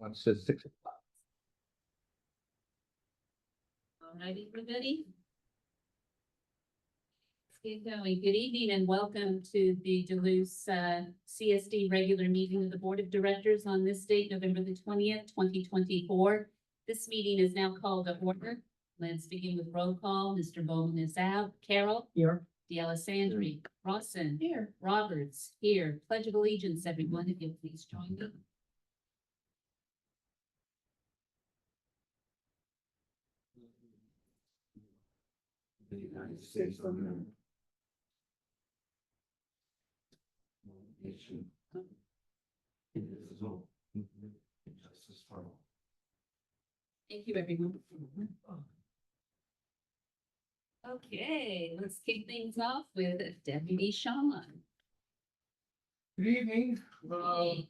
One says 6 o'clock. All right, everybody. Let's get going. Good evening and welcome to the Duluth CSD regular meeting of the Board of Directors on this date, November the 20th, 2024. This meeting is now called to order. Let's begin with roll call. Mr. Bowman is out. Carol? Here. DLCSD. Rawson? Here. Roberts? Here. Pledge of Allegiance, everyone, if you'll please join me. The United States of America. Nation. Indivisible. And justice for all. Thank you, everyone. Okay, let's kick things off with Deputy Sean. Good evening. No,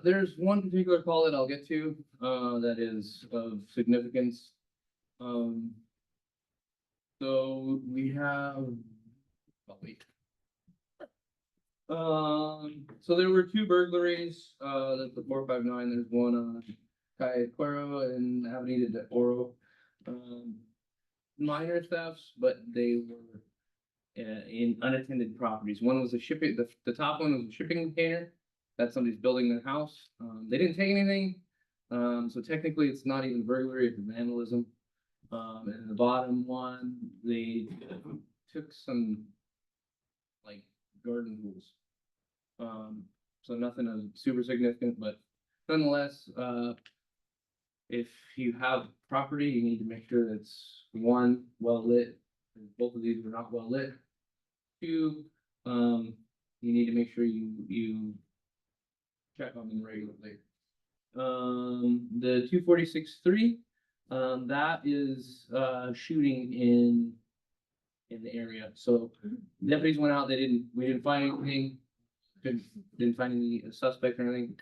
there's one particular call that I'll get to, that is of significance. So we have, so there were two burglaries, that the 459, there's one on Calle Cuero and Avenida de Oro. Minor thefts, but they were in unattended properties. One was a shipping, the top one was a shipping container that somebody's building their house. They didn't take anything, so technically it's not even burglary, it's vandalism. And the bottom one, they took some like garden tools. So nothing of super significant, but nonetheless, if you have property, you need to make sure it's one, well lit. Both of these were not well lit. Two, you need to make sure you check on them regularly. The 246-3, that is shooting in the area. So deputies went out. We didn't find anything. Didn't find any suspect or anything.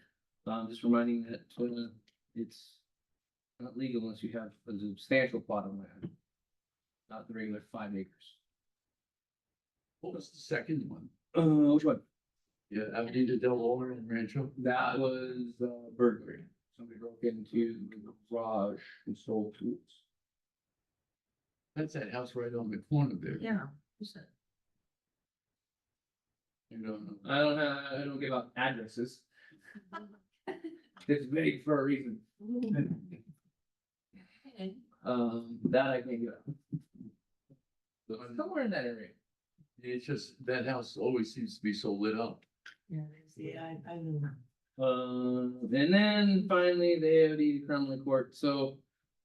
Just reminding that it's not legal unless you have a substantial plot of land, not the regular 5 acres. What was the second one? Which one? Yeah, Avenida del Oro and Rancho. That was burglary. Somebody broke into the garage and stole tools. That's that house right on the corner there. Yeah. You don't know. I don't give out addresses. It's vague for a reason. Okay. That I can't give out. So somewhere in that area. It's just, that house always seems to be so lit up. Yeah, I know. And then finally, the Kremlin Court. So,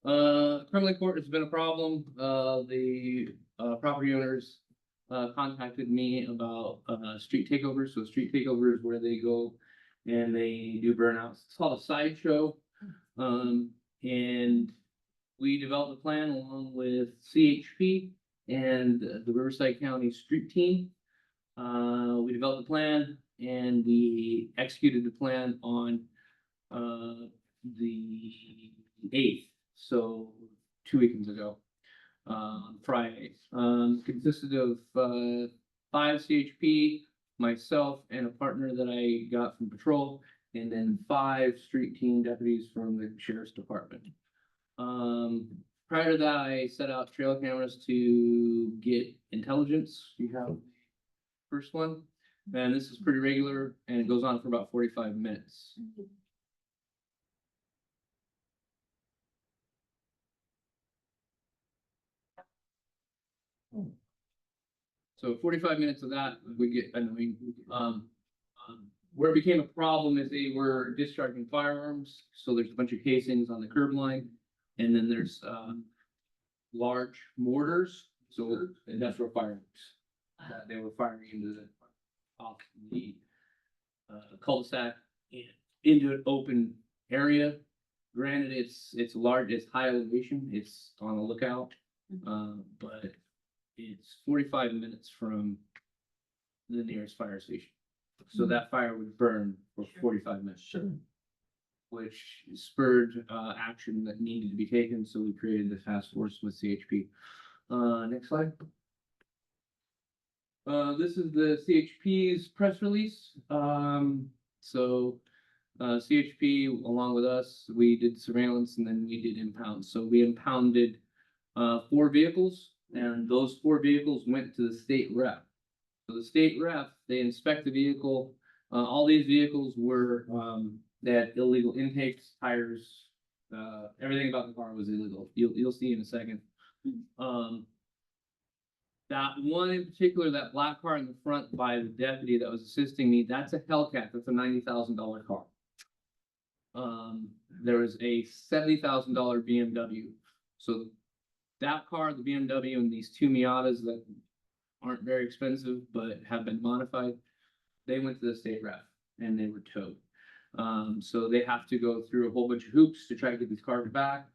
Kremlin Court has been a problem. The property owners contacted me about street takeovers. So street takeovers where they go and they do burnouts. It's called a sideshow. And we developed a plan along with CHP and the Riverside County Street Team. We developed a plan and we executed the plan on the 8th, so 2 weekends ago, Friday. Consisted of 5 CHP, myself, and a partner that I got from patrol, and then 5 street team deputies from the sheriff's department. Prior to that, I set out trail cameras to get intelligence. You have the first one, and this is pretty regular, and it goes on for about 45 minutes. So 45 minutes of that would get annoying. Where it became a problem is they were discharging firearms. So there's a bunch of casings on the curb line, and then there's large mortars, so industrial fireworks that they were firing into off the cul-de-sac and into an open area. Granted, it's large, it's high elevation, it's on the lookout, but it's 45 minutes from the nearest fire station. So that fire would burn for 45 minutes. Sure. Which spurred action that needed to be taken, so we created the task force with CHP. Next slide. This is the CHP's press release. So CHP along with us, we did surveillance and then we did impound. So we impounded 4 vehicles, and those 4 vehicles went to the state rep. So the state rep, they inspect the vehicle. All these vehicles were, they had illegal intakes, tires, everything about the car was illegal. You'll see in a second. That one in particular, that black car in the front by the deputy that was assisting me, that's a Hellcat. That's a $90,000 car. There was a $70,000 BMW. So that car, the BMW, and these 2 Miatas that aren't very expensive but have been modified, they went to the state ref and they were towed. So they have to go through a whole bunch of hoops to try to get these cars back.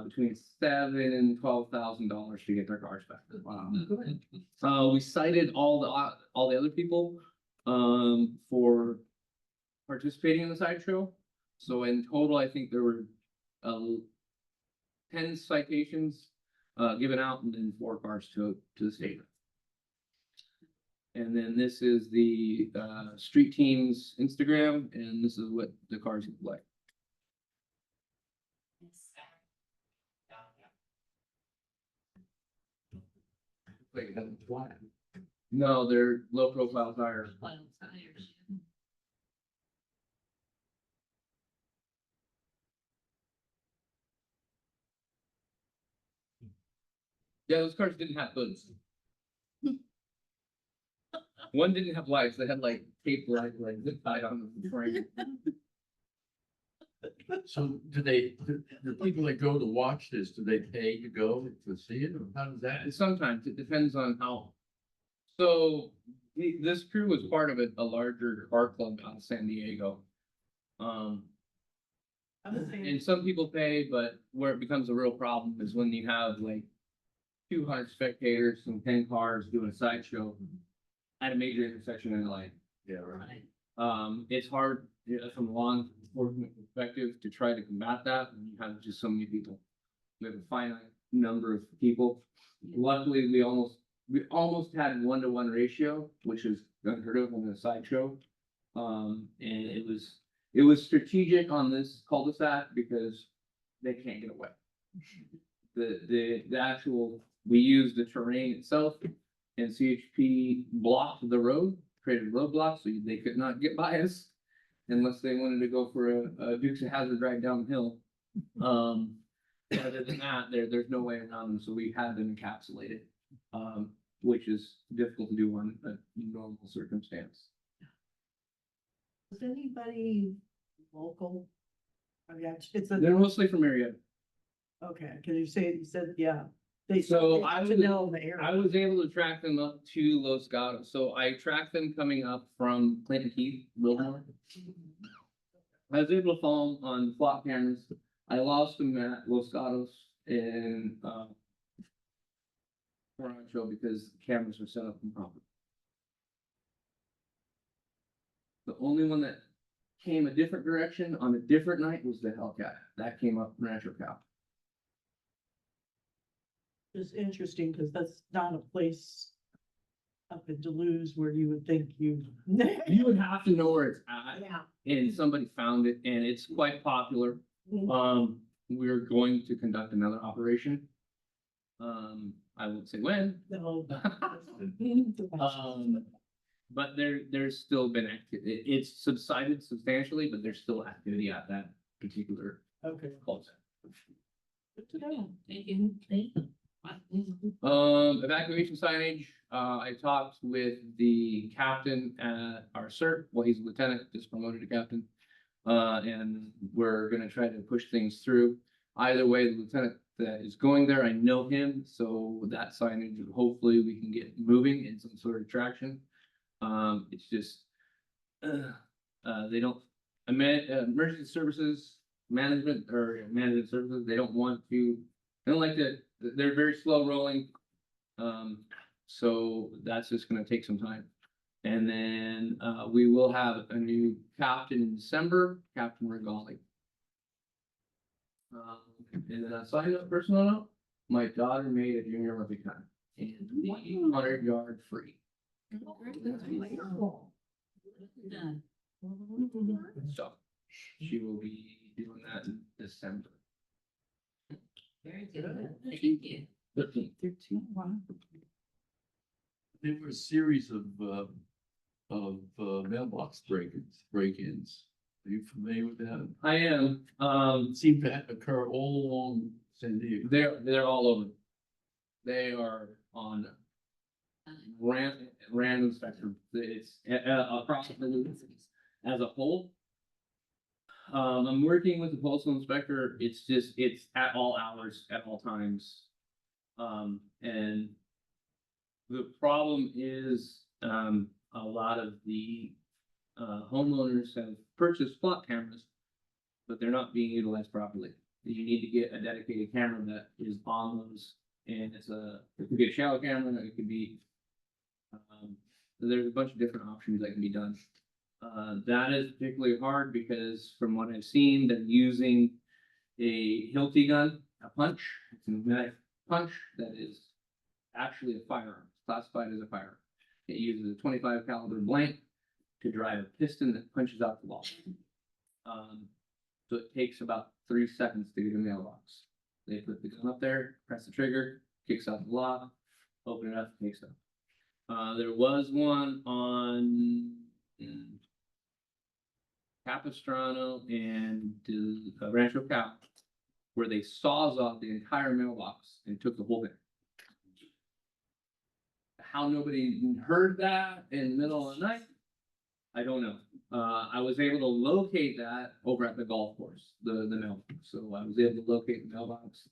Between $7,000 and $12,000 to get their cars back. Wow. We cited all the other people for participating in the sideshow. So in total, I think there were 10 citations given out, and then 4 cars to the state. And then this is the street team's Instagram, and this is what the cars look like. Like it hasn't flat. No, they're low profile tires. Yeah, those cars didn't have hoods. One didn't have lights, they had like tape lights, like zip tied on the frame. So the people that go to watch this, do they pay to go to see it, or how does that? And sometimes it depends on how. So this crew was part of a larger car club out of San Diego. And some people pay, but where it becomes a real problem is when you have like 200 spectators and 10 cars doing a sideshow at a major intersection in LA. Yeah, right. It's hard from a law enforcement perspective to try to combat that when you have just so many people. We have a finite number of people. Luckily, we almost had 1-to-1 ratio, which is unheard of in a sideshow. And it was strategic on this cul-de-sac because they can't get away. The actual, we used the terrain itself, and CHP blocked the road, created roadblocks so they could not get by us unless they wanted to go for a Dukes of Hazzard ride downhill. Other than that, there's no way around them, so we had them encapsulated, which is difficult to do on a normal circumstance. Is anybody local? I mean, it's a, They're mostly from Marietta. okay, cause you said, yeah. So they I should was- know the area. I was able to track them up to Los Gatos. So I tracked them coming up from Clinton Heath, Wilmore. I was able to follow them on flock cameras. I lost them at Los Gatos in Rancho because the cameras were set up improperly. The only one that came a different direction on a different night was the Hellcat. That came up Rancho Cal. It's interesting, cause that's not a place up in Duluth where you would think you. You would have to know where it's at. Yeah. And somebody found it, and it's quite popular. We're going to conduct another operation. I won't say when. No. But there's still been activity. It's subsided substantially, but there's still activity at that particular Okay. cul-de-sac. Good to know. Thank you. Evacuation signage, I talked with the captain at our CERT, well, he's a lieutenant, just promoted to captain. And we're gonna try to push things through. Either way, the lieutenant that is going there, I know him, so that signage, hopefully we can get moving in some sort of traction. It's just, they don't, emergency services, management services, they don't want to, they don't like to, they're very slow rolling. So that's just gonna take some time. And then, we will have a new captain in December, Captain Regali. And then a side note, personal note, my daughter made a junior Olympic time in the 100-yard free. So She will be doing that in December. Very good. Thank you. 13th. 13, wow. There were a series of mailbox break-ins. Are you familiar with that? I am, It seemed to occur all along San Diego. they're all over. They are on random spectrum. It's across the loop as a whole. I'm working with the postal inspector. It's at all hours, at all times. And the problem is, a lot of the homeowners have purchased plot cameras, but they're not being utilized properly. You need to get a dedicated camera that is on those, and it could be a shadow camera, it could be, there's a bunch of different options that can be done. That is particularly hard because from what I've seen, they're using a Hilti gun, a punch, it's a pneumatic punch that is actually a firearm, it's classified as a firearm. It uses a 25 caliber blank to drive a piston that punches out the wall. So it takes about 3 seconds to get a mailbox. They put the gun up there, press the trigger, kicks out the lock, open it up, takes it up. There was one on Capistrano and Rancho Cal, where they saws off the entire mailbox and took the whole thing. How nobody heard that in the middle of the night, I don't know. I was able to locate that over at the golf course, the mailbox. So I was able to locate the mailbox.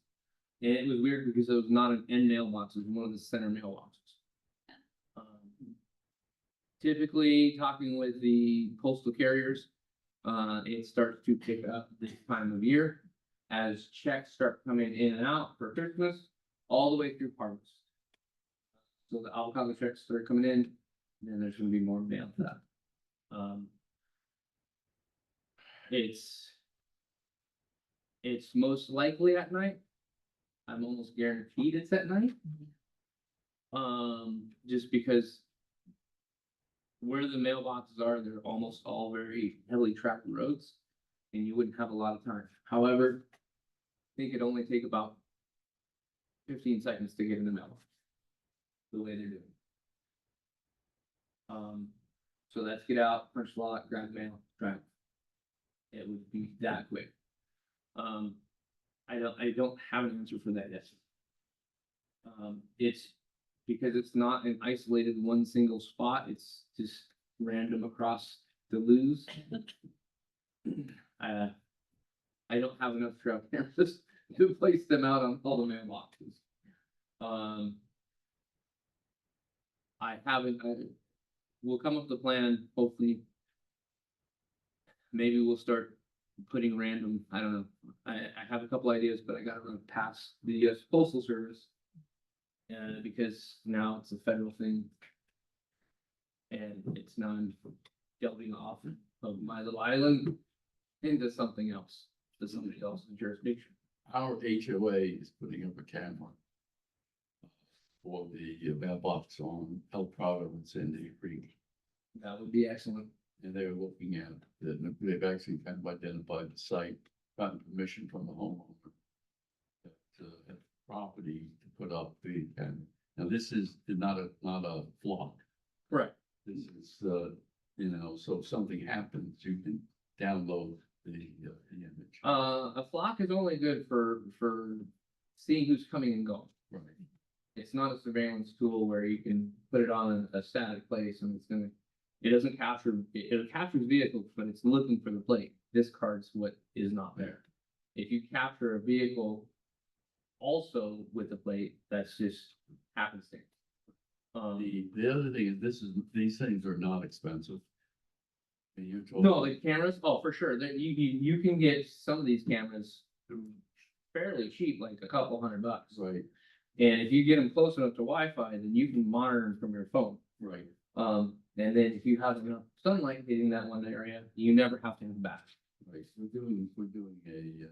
And it was weird because it was not an end mailbox, it was one of the center mailboxes. Typically, talking with the postal carriers, it starts to pick up this time of year as checks start coming in and out for Christmas, all the way through harvest. So the avocado checks start coming in, and then there's gonna be more mail for that. It's most likely at night. I'm almost guaranteed it's at night. Just because where the mailboxes are, they're almost all very heavily traveled roads, and you wouldn't have a lot of time. However, I think it'd only take about 15 seconds to get in the mailbox, the way they're doing. So that's get out, punch the lock, grab the mail, drive. It would be that quick. I don't have an answer for that yet. It's because it's not an isolated one single spot, it's just random across the loos. I don't have enough trail cameras to place them out on all the mailboxes. We'll come up with a plan, hopefully. Maybe we'll start putting random, I don't know, I have a couple ideas, but I gotta run past the US Postal Service. Because now it's a federal thing. And it's non delving off of my little island into something else, to somebody else's jurisdiction. Our HOA is putting up a camera for the mailbox on El Prado and San Diego Creek. That would be excellent. And they're looking at, they've actually kind of identified the site, gotten permission from the homeowner. That property to put up the, and now this is not a flock. Correct. This is, so if something happens, you can download the image. A flock is only good for seeing who's coming and going. Right. It's not a surveillance tool where you can put it on a static place and it doesn't capture, it captures vehicles, but it's looking for the plate. Discards what is not there. If you capture a vehicle also with the plate, that's just happenstance. The other thing is these things are not expensive. And you're told- No, the cameras, oh, for sure, that you can get some of these cameras fairly cheap, like a couple $100. Right, And if you get them close enough to Wi-Fi, then you can monitor them from your phone. right. And then if you have enough sunlight hitting that one area, you never have to have back. Right, we're doing a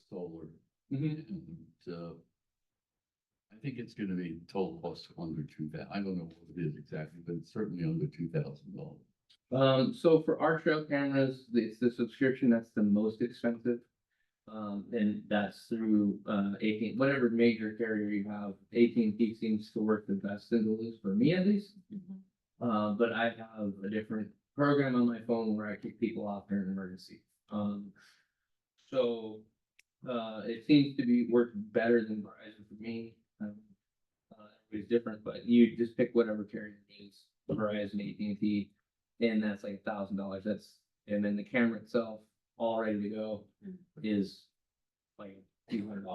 solar, Mhm. and I think it's gonna be total cost under $2,000. I don't know what it is exactly, but it's certainly under $2,000. So for our trail cameras, it's the subscription that's the most expensive. And that's through, AT, whatever major carrier you have, AT&T seems to work the best in Duluth, for me at least. But I have a different program on my phone where I kick people off during an emergency. So, it seems to be work better than Verizon for me. It's different, but you just pick whatever carrier it is, Verizon, AT&T, and that's like $1,000. And then the camera itself, all ready to go, is like a few $100.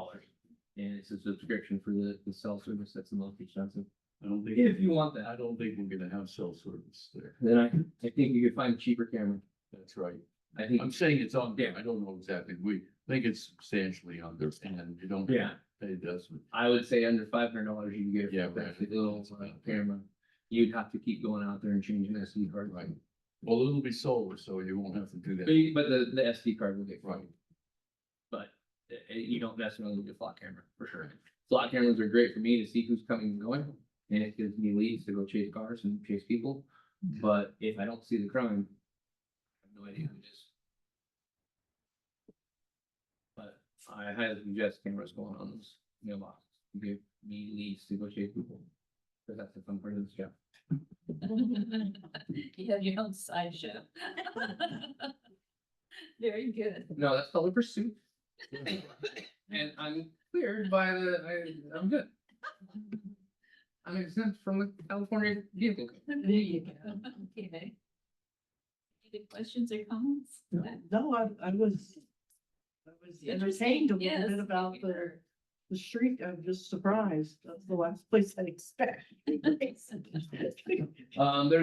And it's a subscription for the cell service that's the most expensive. I don't think, If you want that, I don't think we're gonna have cell service there. then I think you could find a cheaper camera. That's right. I think, I'm saying it's on there. I don't know exactly. We think it's substantially under, and you don't. Yeah. Pay this. I would say under $500 you can get Yeah, a right. actually little camera. You'd have to keep going out there and changing SD card. Right. Well, it'll be solar, so you won't have to do But, that. but the SD card will get Right. right. But you don't necessarily need a flat camera for sure. Flat cameras are great for me to see who's coming and going, and it gives me leads to go chase cars and chase people. But if I don't see the crime, I have no idea who it is. But I highly suggest cameras going on those mailboxes to give me leads to go chase people. Because that's the fun part of this job. You have your own sideshow. Very good. No, that's called a pursuit. And I'm cleared by I'm good. I'm exempt from the California vehicle. There you go. Okay. Any questions or comments? No, I was entertained a little Yes. bit about the street. I'm just surprised. That's the last place I'd expect. There's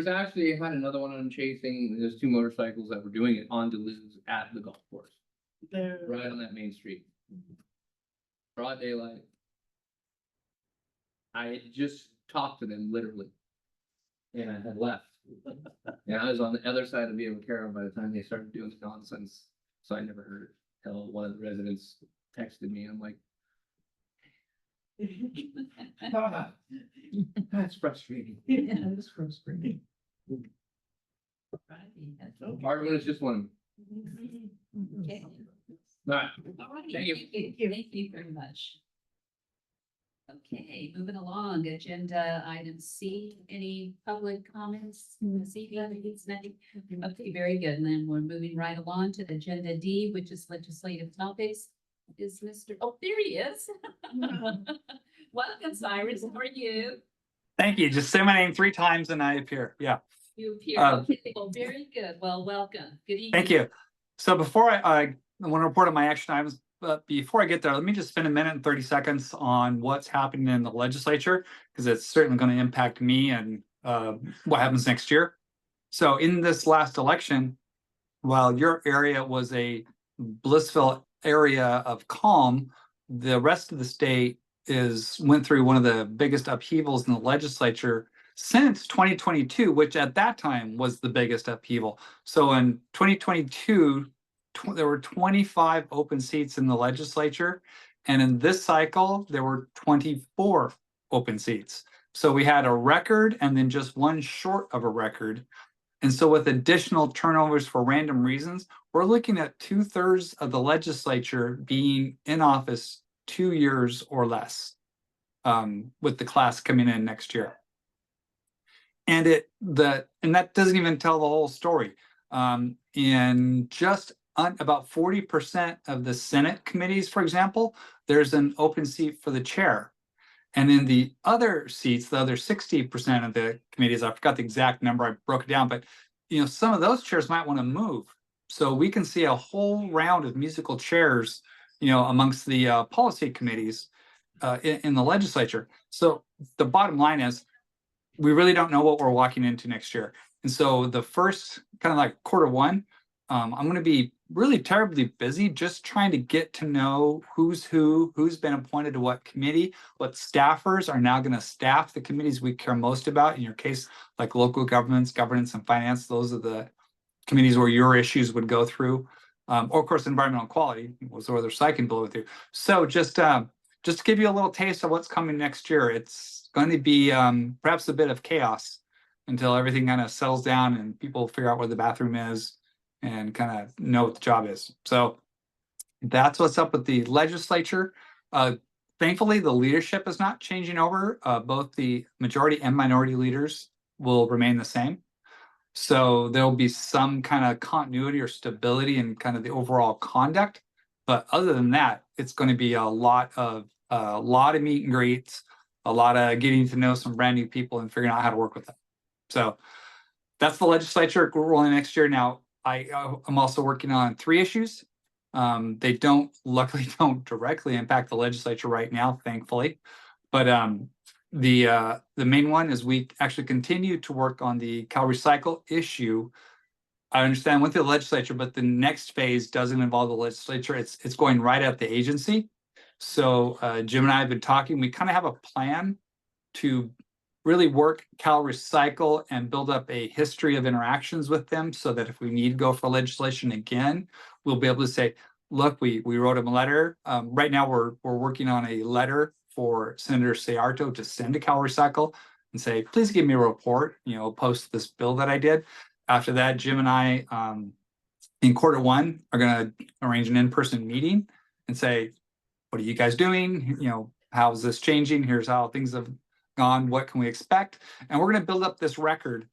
actually had another one I'm chasing. There's two motorcycles that were doing it on Duluth at the golf course, There, right on that main street. Broad daylight. I had just talked to them literally. And I had left. And I was on the other side of Via Vaquero by the time they started doing the nonsense. So I never heard it till one of the residents texted me. I'm like, "Ah, that's frustrating." yeah, it's frustrating. Marvin is just one. Okay. All right. All right, Thank you. Thank you very much. Okay, moving along, agenda item C, any public comments this evening? Okay, very good, and then we're moving right along to agenda D, which is legislative topics. Is Mr., oh, there he is. Welcome, Cyrus, how are you? Thank you. Just say my name 3 times and I appear. Yeah, You appear, okay, well, very good, well, welcome, good evening. thank you. So before I want to report on my action items, but before I get there, let me just spend a minute and 30 seconds on what's happening in the legislature, because it's certainly going to impact me and what happens next year. So in this last election, while your area was a blissful area of calm, the rest of the state went through one of the biggest upheavals in the legislature since 2022, which at that time was the biggest upheaval. So in 2022, there were 25 open seats in the legislature, and in this cycle, there were 24 open seats. So we had a record and then just one short of a record. And so with additional turnovers for random reasons, we're looking at 2/3 of the legislature being in office 2 years or less, with the class coming in next year. And that doesn't even tell the whole story. In just about 40% of the Senate committees, for example, there's an open seat for the chair. And in the other seats, the other 60% of the committees, I forgot the exact number, I broke it down, but some of those chairs might want to move. So we can see a whole round of musical chairs, amongst the policy committees in the legislature. So the bottom line is, we really don't know what we're walking into next year. And so the first kind of like Q1, I'm going to be really terribly busy just trying to get to know who's been appointed to what committee, what staffers are now going to staff the committees we care most about. In your case, like local governments, governance and finance, those are the committees where your issues would go through. Or of course, environmental quality was where their cycling bill with you. So just to give you a little taste of what's coming next year, it's going to be perhaps a bit of chaos. until everything kind of settles down and people figure out where the bathroom is and kind of know what the job is. So that's what's up with the legislature. Thankfully, the leadership is not changing over. Both the majority and minority leaders will remain the same. So there'll be some kind of continuity or stability in kind of the overall conduct. But other than that, it's going to be a lot of meet and greets, a lot of getting to know some brand new people and figuring out how to work with them. So that's the legislature rolling next year. Now, I'm also working on 3 issues. They luckily don't directly impact the legislature right now, thankfully. But the main one is we actually continue to work on the Cal Recycle issue. I understand went through the legislature, but the next phase doesn't involve the legislature. It's going right at the agency. So Jim and I have been talking. We kind of have a plan to really work Cal Recycle and build up a history of interactions with them so that if we need to go for legislation again, we'll be able to say, look, we wrote him a letter. Right now we're working on a letter for Senator Sayarto to send to Cal Recycle and say, please give me a report, post this bill that I did. After that, Jim and I, in Q1, are going to arrange an in-person meeting and say, what are you guys doing? How is this changing? Here's how things have gone. What can we expect? And we're going to build up this record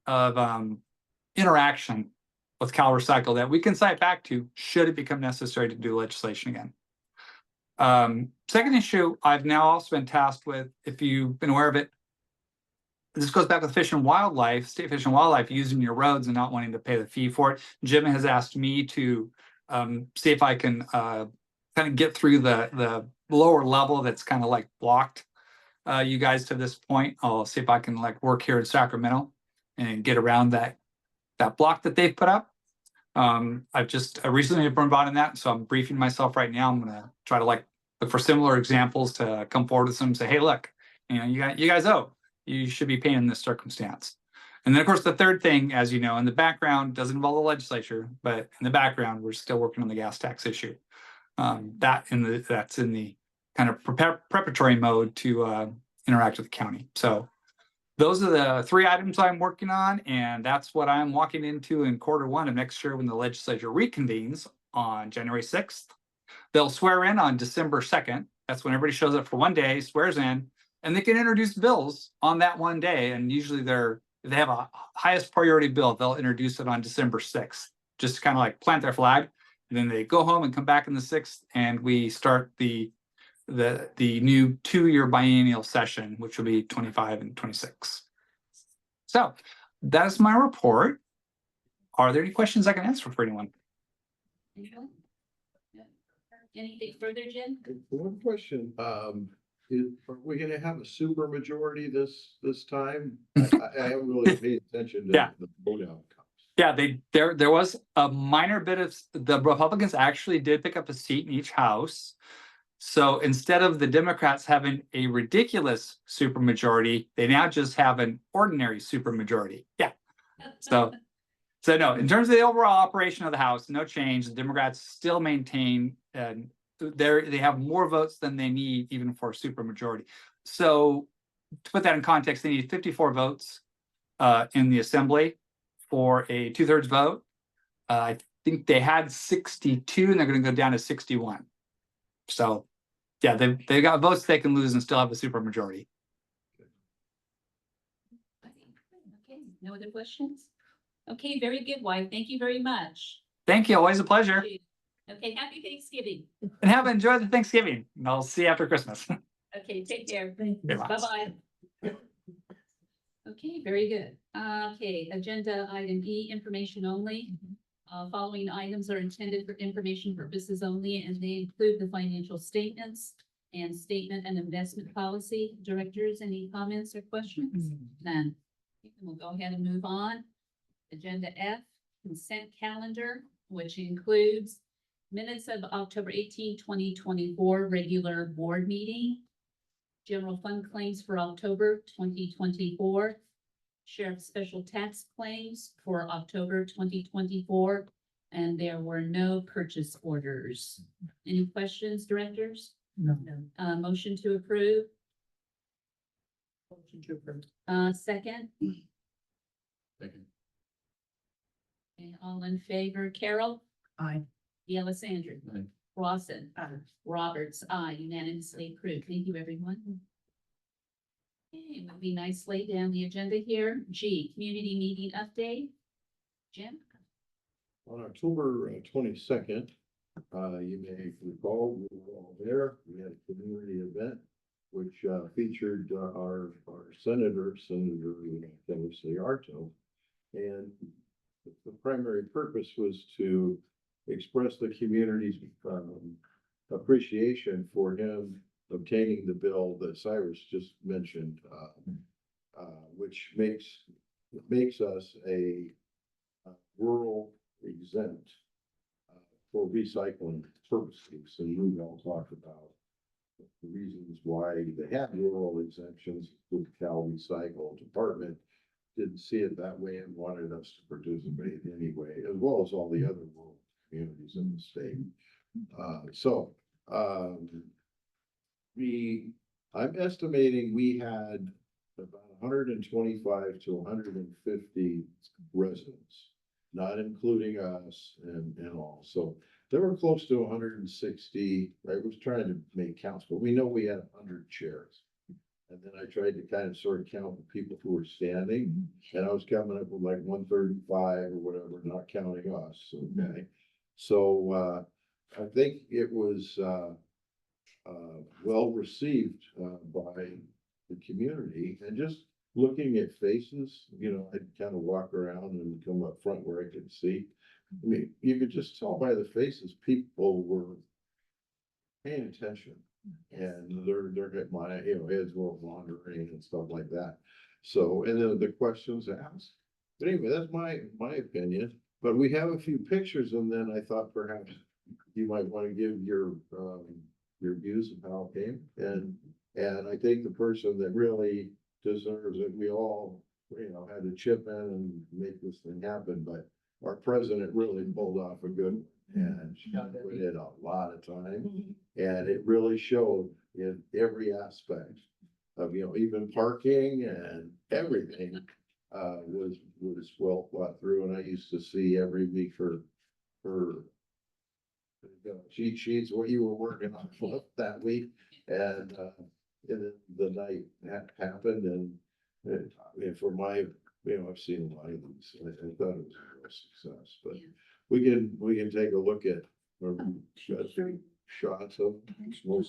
of interaction with Cal Recycle that we can cite back to should it become necessary to do legislation again. Second issue, I've now also been tasked with, if you've been aware of it, this goes back with Fish and Wildlife, State Fish and Wildlife using your roads and not wanting to pay the fee for it. Jim has asked me to see if I can kind of get through the lower level that's kind of like blocked you guys to this point. I'll see if I can work here in Sacramento and get around that block that they've put up. I've just recently been brought in that, so I'm briefing myself right now. I'm gonna try to look for similar examples to come forward with them and say, hey, look, you guys owe. You should be paying in this circumstance. And then, of course, the third thing, as you know, in the background, doesn't involve the legislature, but in the background, we're still working on the gas tax issue. That's in the kind of preparatory mode to interact with the county. So those are the 3 items I'm working on, and that's what I'm walking into in Q1 of next year when the legislature reconvenes on January 6th. They'll swear in on December 2nd. That's when everybody shows up for 1 day, swears in, and they can introduce bills on that 1 day. And usually if they have a highest priority bill, they'll introduce it on December 6th, just to kind of plant their flag. And then they go home and come back in the 6th, and we start the new 2-year biennial session, which will be 25 and 26. So that is my report. Are there any questions I can answer for anyone? Anything further, Jim? One question, are we gonna have a super majority this time? I haven't really paid attention to Yeah. the vote outcomes. Yeah, there was a minor bit of, the Republicans actually did pick up a seat in each house. So instead of the Democrats having a ridiculous supermajority, they now just have an ordinary supermajority. Yeah. So no, in terms of the overall operation of the House, no change. The Democrats still maintain, they have more votes than they need even for a supermajority. So to put that in context, they need 54 votes in the Assembly for a 2/3 vote. I think they had 62, and they're going to go down to 61. So yeah, they've got votes they can lose and still have a supermajority. Okay, no other questions? Okay, very good, Wyatt. Thank you very much. Thank you. Always a pleasure. Okay, happy Thanksgiving. And have enjoyed the Thanksgiving. And I'll see you after Christmas. Okay, take care. Thank you. Bye-bye. Okay, very good. Okay, agenda item E, information only. Following items are intended for information purposes only, and they include the financial statements and statement and investment policy. Directors, any comments or questions? None. We'll go ahead and move on. Agenda F, consent calendar, which includes minutes of October 18, 2024, regular board meeting, general fund claims for October 2024, sheriff's special tax claims for October 2024, and there were no purchase orders. Any questions, directors? No. Motion to approve, Motion to approve. second, Second. And all in favor, Carol, Aye. Alessandra, Aye. Rawson, Aye. Roberts, aye, unanimously approved. Thank you, everyone. Okay, moving nicely down the agenda here. G, community meeting update. Jim? On October 22nd, you may recall, we were all there. We had a community event which featured our senator, Timothy Arto. And the primary purpose was to express the community's appreciation for him obtaining the bill that Cyrus just mentioned, which makes us a rural exempt for recycling purposes. And we all talked about the reasons why they have rural exemptions. The Cal Recycle Department didn't see it that way and wanted us to participate anyway, as well as all the other rural communities in the state. I'm estimating we had about 125 to 150 residents, not including us and all. So there were close to 160. I was trying to make counts, but we know we had 100 chairs. And then I tried to kind of sort of count the people who were standing, and I was coming up with like 135 or whatever, not counting us, okay? So, I think it was, well received, by the community, and just looking at faces, you know, I'd kind of walk around and come up front where I could see. I mean, you could just tell by the faces, people were paying attention. And they're getting my, heads were wandering and stuff like that. So, and then the questions asked. But anyway, that's my opinion. But we have a few pictures, and then I thought perhaps you might want to give your views of how it came. And I think the person that really deserves it, we all, had to chip in and make this thing happen. But our president really pulled off a good one. And she put in a lot of time, and it really showed in every aspect of, even parking and everything, was well thought through. And I used to see every week her cheat sheets, what you were working on that week. And then the night happened, and for my, I've seen a lot of these. I thought it was a real success, but Yeah. we can take a look at shots of.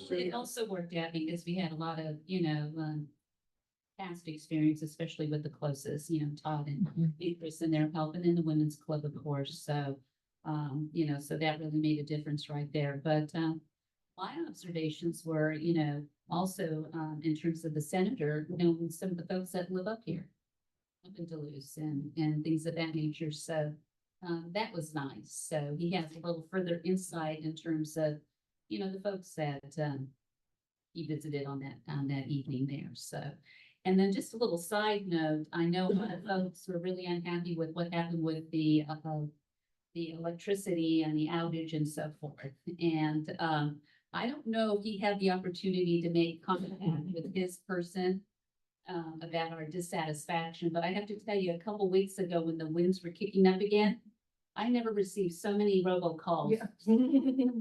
It also worked out because we had a lot of, past experience, especially with the closest, Todd and Chris and their help, and then the women's club, of course. So, so that really made a difference right there. But my observations were, also in terms of the senator, some of the folks that live up here, up in Duluth and things of that nature. So that was nice. So he has a little further insight in terms of, the folks that he visited on that evening there. So, and then just a little side note, I know a lot of folks were really unhappy with what happened with the electricity and the outage and so forth. And I don't know if he had the opportunity to make contact with his person about our dissatisfaction, but I have to tell you, a couple weeks ago when the winds were kicking up again, I never received so many robocalls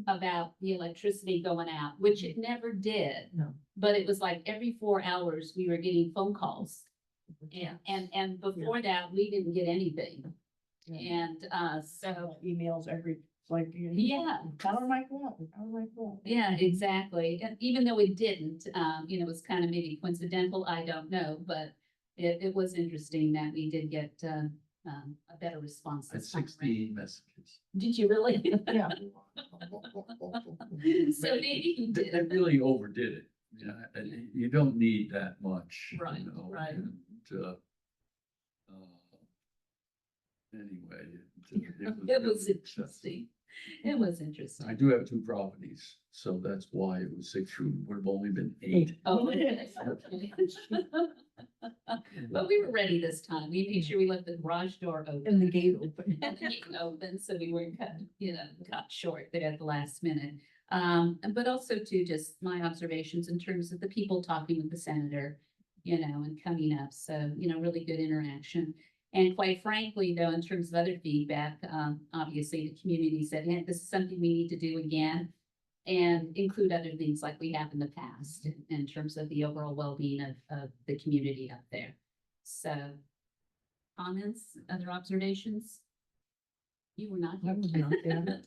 about the electricity going out, which it never did. No. But it was like every 4 hours we were getting phone calls. And before that, we didn't get anything. And so Emails yeah. Power my club, power my club. Yeah, exactly. And even though it didn't, it was kind of maybe coincidental, I don't know, but it was interesting that we did get a better response At this time around. 16 messages. Did you really? Yeah. So maybe you They did. really overdid it. And you don't need that much. Right, right. And, anyway. It was interesting. It was I interesting. do have 2 properties, so that's why it was 6. Would have only been 8. Oh, okay. But we were ready this time. We made sure we left the garage door open. And the gate open. And the gate open, so we weren't cut short there at the last minute. But also too, just my observations in terms of the people talking with the senator, and coming up. So, really good interaction. And quite frankly, though, in terms of other feedback, obviously the community said, hey, this is something we need to do again. And include other things like we have in the past in terms of the overall well-being of the community up there. So comments, other observations? You were not I was not there.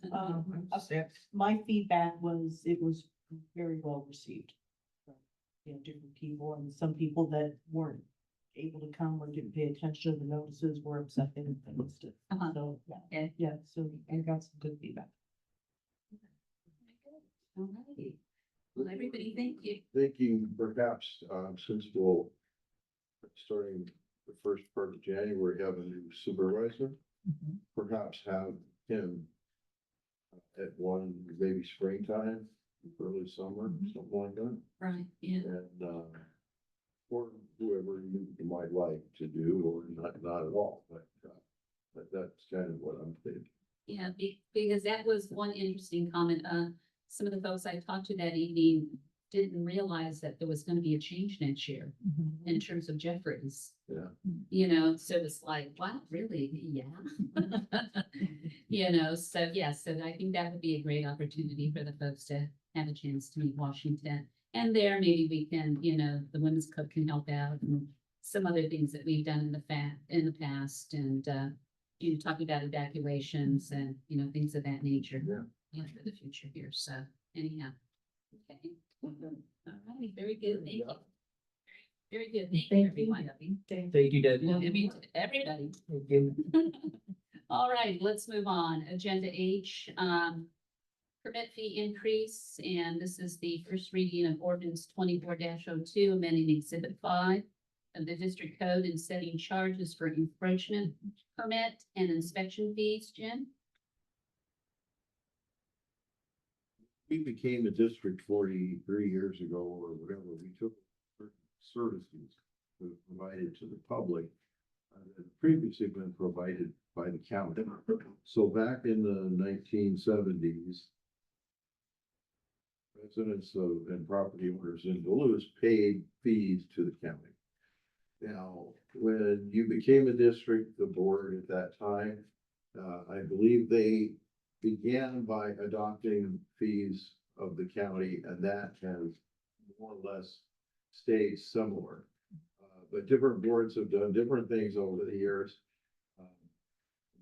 here. My feedback was it was very well received. from, different people, and some people that weren't able to come or didn't pay attention to the notices were upset they missed it. Uh-huh. So, Okay. yeah, so I got some good feedback. All righty. Well, everybody, thank you. Thinking perhaps, since we'll, starting the first part of January, have a new supervisor, perhaps have him at one, maybe springtime, early summer, something like that. Right, yeah. And, or whoever you might like to do, or not at all, but that's kind of what I'm thinking. Yeah, because that was one interesting comment. Some of the folks I talked to that evening didn't realize that there was gonna be a change next year in terms of Jeffries. Yeah. So it's like, wow, really? Yeah. So yes, so I think that would be a great opportunity for the folks to have a chance to meet Washington. And there, maybe we can, the Women's Club can help out and some other things that we've done in the past and, talking about evacuations and, things of that nature. Yeah. For the future here. So anyhow. Okay. All righty, very good. Thank you. Very good. Thank you, everyone. Thank you, Debbie. Well, everybody. Thank you. All right, let's move on. Agenda H, permit fee increase, and this is the first reading of ordinance 24-02, amending Exhibit 5 of the district code and setting charges for encroachment permit and inspection fees. Jim? We became a district 43 years ago or whatever. We took certain services that were provided to the public that previously been provided by the county. So back in the 1970s, residents and property owners in Duluth paid fees to the county. Now, when you became a district, the board at that time, I believe they began by adopting fees of the county, and that has more or less stayed similar. But different boards have done different things over the years.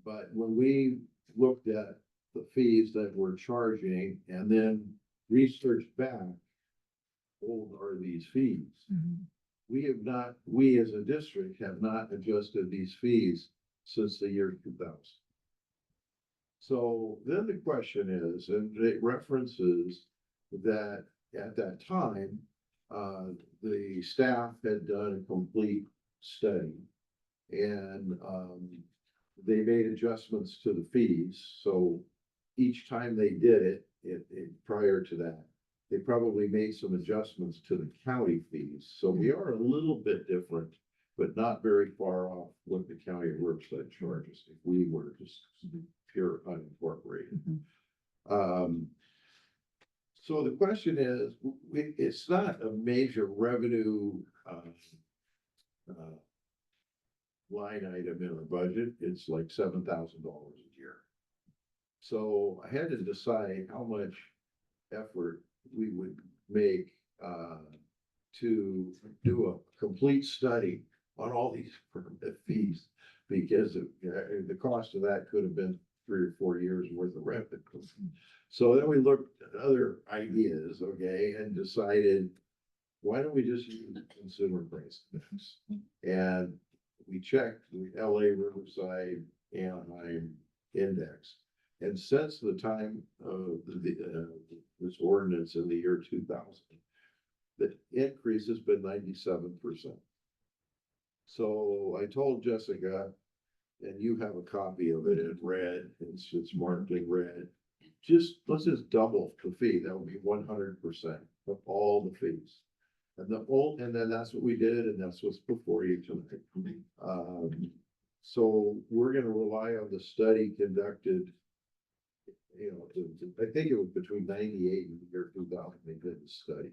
But when we looked at the fees that we're charging and then researched back, how old are these fees? We as a district have not adjusted these fees since the year 2000. So then the question is, and it references that at that time, the staff had done a complete study and they made adjustments to the fees. So each time they did it prior to that, they probably made some adjustments to the county fees. So we are a little bit different, but not very far off what the county worksite charges if we were just pure unincorporated. So the question is, it's not a major revenue line item in our budget. It's like $7,000 a year. So I had to decide how much effort we would make to do a complete study on all these permit fees, because the cost of that could have been 3 or 4 years worth of revenue. So then we looked at other ideas, okay, and decided, why don't we just use the consumer price index? And we checked the LA Riverside Anaheim index. And since the time of this ordinance in the year 2000, the increase has been 97%. So I told Jessica, and you have a copy of it in red, it's marked in red. Let's just double the fee. That would be 100% of all the fees. And then that's what we did, and that's what's before you tonight. So we're gonna rely on the study conducted, I think it was between 98 and the year 2000, they did the study.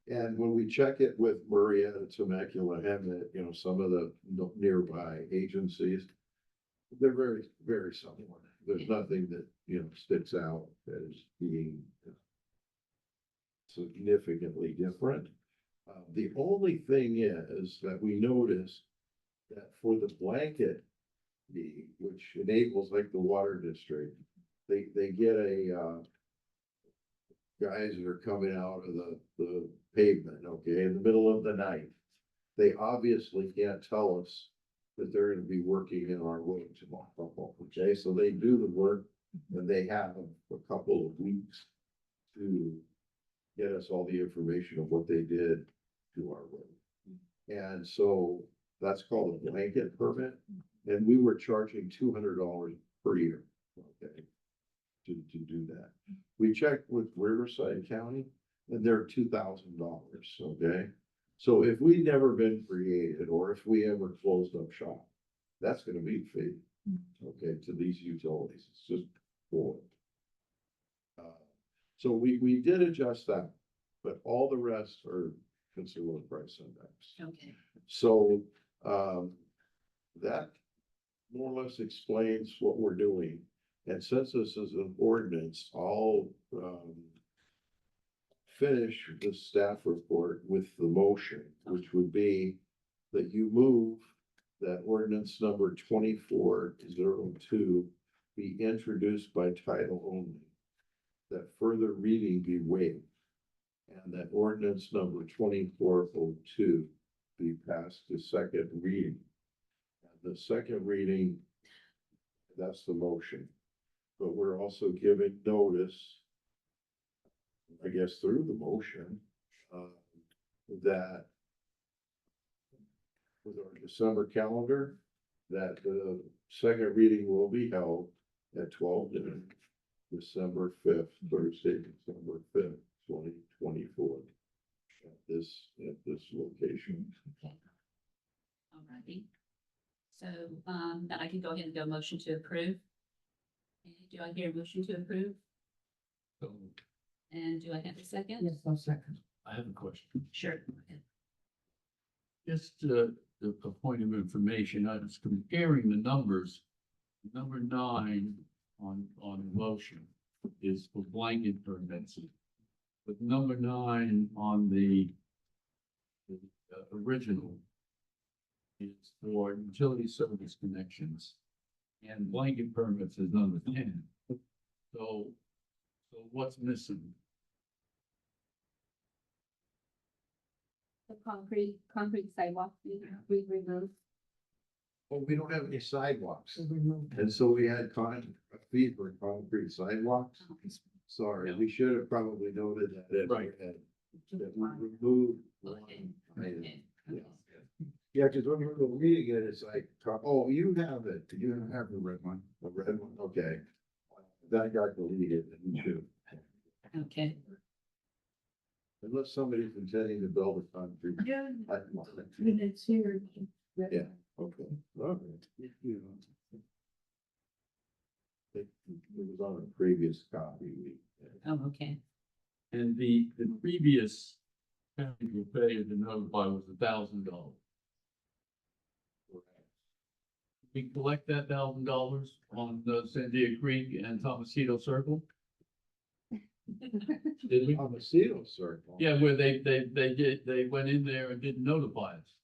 And when we check it with Maria and Temecula and you know, some of the nearby agencies, they're very, very similar. There's nothing that, you know, sticks out as being significantly different. The only thing is that we notice that for the blanket fee, which enables like the water district, they get a, guys that are coming out of the pavement, okay, in the middle of the night. They obviously can't tell us that they're gonna be working in our road tomorrow, okay, so they do the work and they have a couple of weeks to get us all the information of what they did to our road. And so that's called a blanket permit, and we were charging $200 per year, okay, to do that. We checked with Riverside County and they're $2,000, okay? So if we'd never been created, or if we ever closed up shop, that's gonna be the fee, okay, to these utilities, it's just for. So we did adjust that, but all the rest are consumer price index. Okay. So, that more or less explains what we're doing. And since this is an ordinance, I'll, finish the staff report with the motion, which would be that you move that ordinance number 2402 be introduced by title only, that further reading be waived, and that ordinance number 2402 be passed to second reading. And the second reading, that's the motion, but we're also giving notice, I guess through the motion, that with our December calendar, that the second reading will be held at 12 noon, December 5th, Thursday, December 5th, 2024. At this location. Okay. All righty. So, then I can go ahead and go motion to approve. And do I hear a motion to approve? So And do I have a second? Yes, I'll second. I have a question. Sure. Go ahead. Just, a point of information, I was comparing the numbers. Number 9 on the motion is for blanket permits. But number 9 on the original is for utility service connections. And blanket permits is number 10. So what's missing? The concrete sidewalk we removed. Well, we don't have any sidewalks, So remove. and so we had a fee for concrete sidewalks. Sorry, we should have probably noted that. If we Right. had- That we removed one Okay. item. Okay. Yeah. Yeah, because when we were reading it, it's like, oh, you have it, you have the red one, the red one, okay. That got deleted, and should. Okay. Unless somebody's intending to build a concrete. Yeah. sidewalk. It's here. Yeah. Okay. All right. It was on a previous copy. Oh, okay. And the previous penalty for failure to notify was $1,000. We collect that $1,000 on Sandia Creek and Tomasito Circle? Did we? On the Cedar Circle. Yeah, where they went in there and didn't notify us.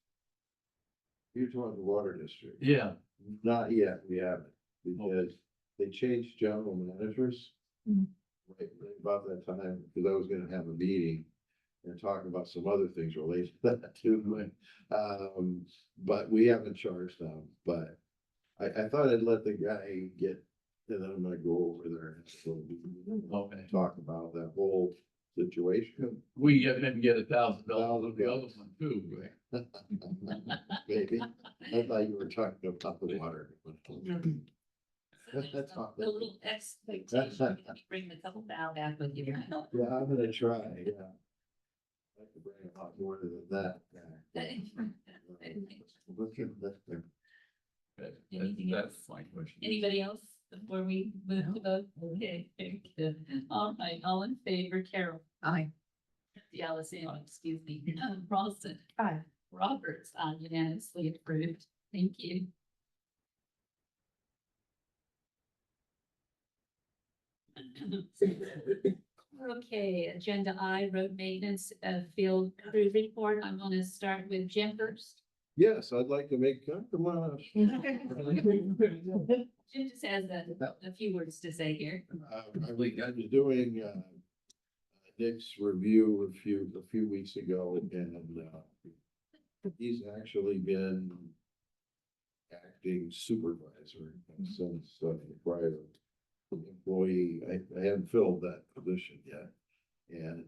You're talking the water district. Yeah, Not yet, we haven't, because they changed general managers. Mhm. Right about that time, because I was gonna have a meeting and talk about some other things related to that too. But we haven't charged them, but I thought I'd let the guy get, and then I'm gonna go over there and okay. talk about that whole situation. We maybe get $1,000 on the other one too, right? Maybe, I thought you were talking about the water. That's all. The little expectation, bring the couple bow back with you. Yeah, I'm gonna try, yeah. I could bring a lot more than that. Look at that. Okay, Anything that's else? my question. Anybody else before we move to vote? Okay, very good. All right, all in favor, Carol, Aye. Allison, excuse me, Ralston, Aye. Roberts, unanimously approved. Thank you. Okay, agenda I, road maintenance, field crew report. I'm gonna start with Jim first. Yes, I'd like to make, come on. Jim just has a few words to say here. I was doing, Nick's review a few weeks ago, and, he's actually been acting supervisor since, prior employee, I haven't filled that position yet. And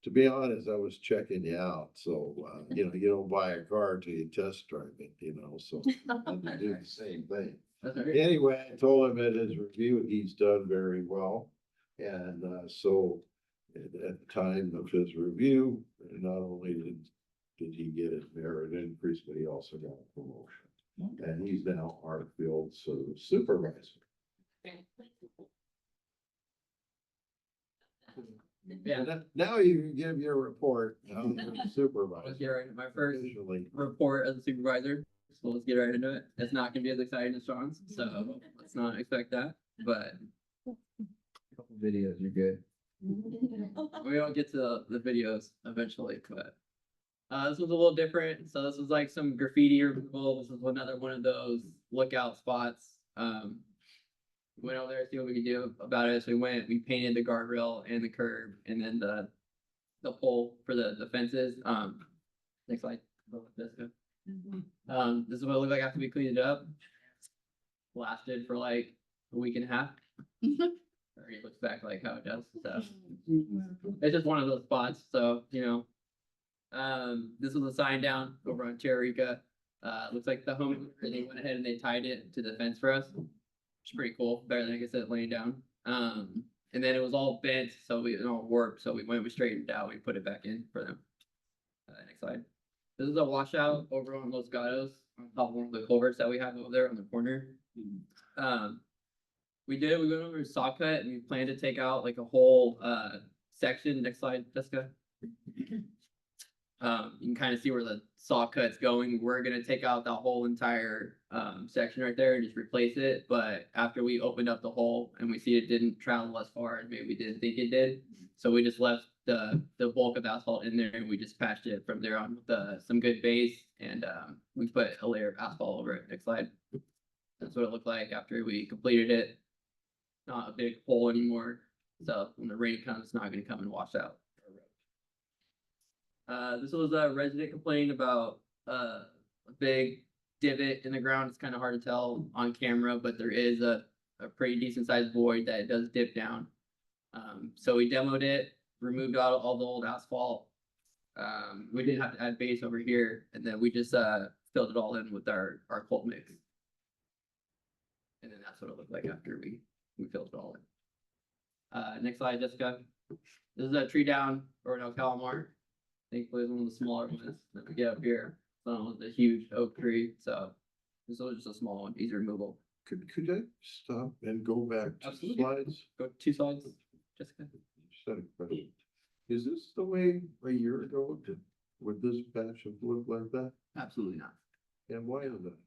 to be honest, I was checking you out, so, you don't buy a car till you test drive it, so I do the same thing. Anyway, I told him at his review, he's done very well. And so at the time of his review, not only did he get a merit increase, but he also got a promotion. And he's now our field supervisor. Yeah. Now you can give your report. Supervisor. Let's get right into my first Officially. report as a supervisor. So let's get right into it. It's not gonna be as exciting as Sean's, so let's not expect that, but. Couple videos, you're good. We don't get to the videos eventually, but. This was a little different. So this was like some graffiti removal. This is another one of those lookout spots. Went over there to see what we could do about it. So we painted the guardrail and the curb and then the pole for the fences. Next slide. This is what it looked like after we cleaned it up. Lasted for like a week and a half. Or it looks back like how it does. So it's just one of those spots. So, this was a sign down over on Cherrica. Looks like the home, they went ahead and they tied it to the fence for us. It's pretty cool, better than I guess it laying down. And then it was all bent, so we all warped, so we straightened it out, we put it back in for them. Next slide. This is a washout over on Los Gatos, on top of one of the culverts that we have over there on the corner. We went over a saw cut and we planned to take out like a whole section. Next slide, Jessica. You can kind of see where the saw cut's going. We're gonna take out that whole entire section right there and just replace it. But after we opened up the hole and we see it didn't travel as far as maybe we didn't think it did, so we just left the bulk of asphalt in there and we just patched it from there on with some good base and we put a layer of asphalt over it. Next slide. That's what it looked like after we completed it. Not a big hole anymore. So when the rain comes, it's not gonna come and wash out. This was a resident complaining about a big divot in the ground. It's kind of hard to tell on camera, but there is a pretty decent sized void that it does dip down. So we demoed it, removed out all the old asphalt. We did have to add base over here, and then we just filled it all in with our cold mix. And then that's what it looked like after we filled it all in. Next slide, Jessica. This is a tree down or no Calamar. Thankfully, it's one of the smaller ones that we get up here. So it's a huge oak tree, so this was just a small one, easy removal. Could I stop and go back to Absolutely. slides? Go 2 slides, Jessica. Just had a question. Is this the way a year ago would this patch have looked like that? Absolutely not. And why is that?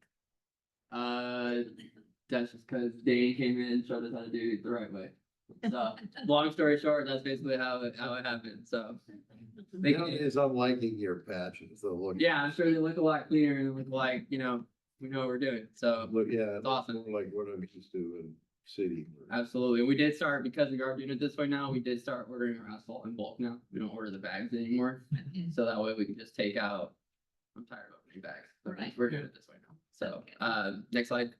That's just because Dane came in and showed us how to do it the right way. So, long story short, that's basically how it happened. So, they, Nowadays, I'm liking your patches, though, look. yeah, I'm sure they look a lot cleaner and look like we know what we're doing. So, Look, yeah, it's awesome. more like what I'm used to in city. absolutely. We did start, because we are doing it this way now, we did start ordering our asphalt in bulk now. We don't order the bags anymore. So that way we can just take out, I'm tired of opening bags. but Right. We're doing it this way now. So, next slide.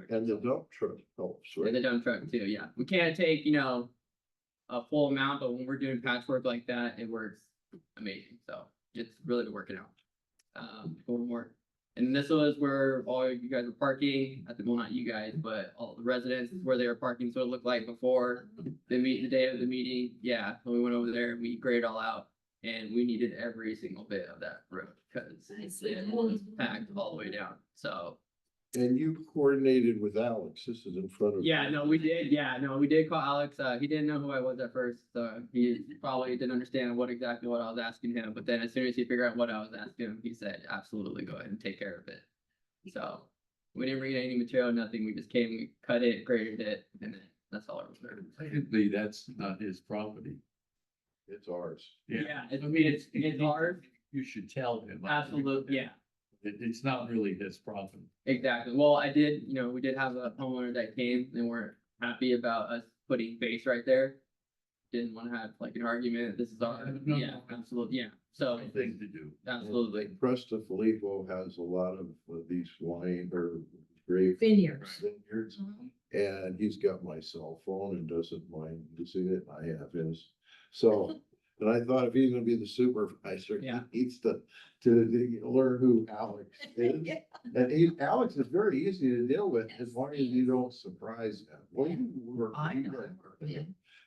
And the dump truck helps, And right? the dump truck too, yeah. We can't take, a full amount, but when we're doing patchwork like that, it works amazing. So it's really working out. One more. And this was where all you guys were parking, well, not you guys, but all the residents where they were parking. So it looked like before the day of the meeting. Yeah, when we went over there, we graded all out and we needed every single bit of that road because it was packed all the way down. So And you coordinated with Alex, this is in front of. Yeah, no, we did. Yeah, no, we did call Alex. He didn't know who I was at first. He probably didn't understand what I was asking him. But then as soon as he figured out what I was asking him, he said, absolutely go ahead and take care of it. So we didn't read any material, nothing. We just came, we cut it, graded it, and then that's all it was. Technically, that's not his property. It's ours. Yeah, I mean, it's ours. You should tell him. Absolutely, yeah. It's not really his property. Exactly. Well, we did have a homeowner that came and weren't happy about us putting base right there. Didn't want to have like an argument. This is our, No, yeah, absolutely, yeah. So, Thing to do. absolutely. Presta Filippo has a lot of these wine or grape Vineyards. vineyards. And he's got my cell phone and doesn't mind using it. I have his. So, and I thought if he's gonna be the supervisor, he Yeah. needs to learn who Alex is. And Alex is very easy to deal with as long as you don't surprise him. Well, you were. I you know. were-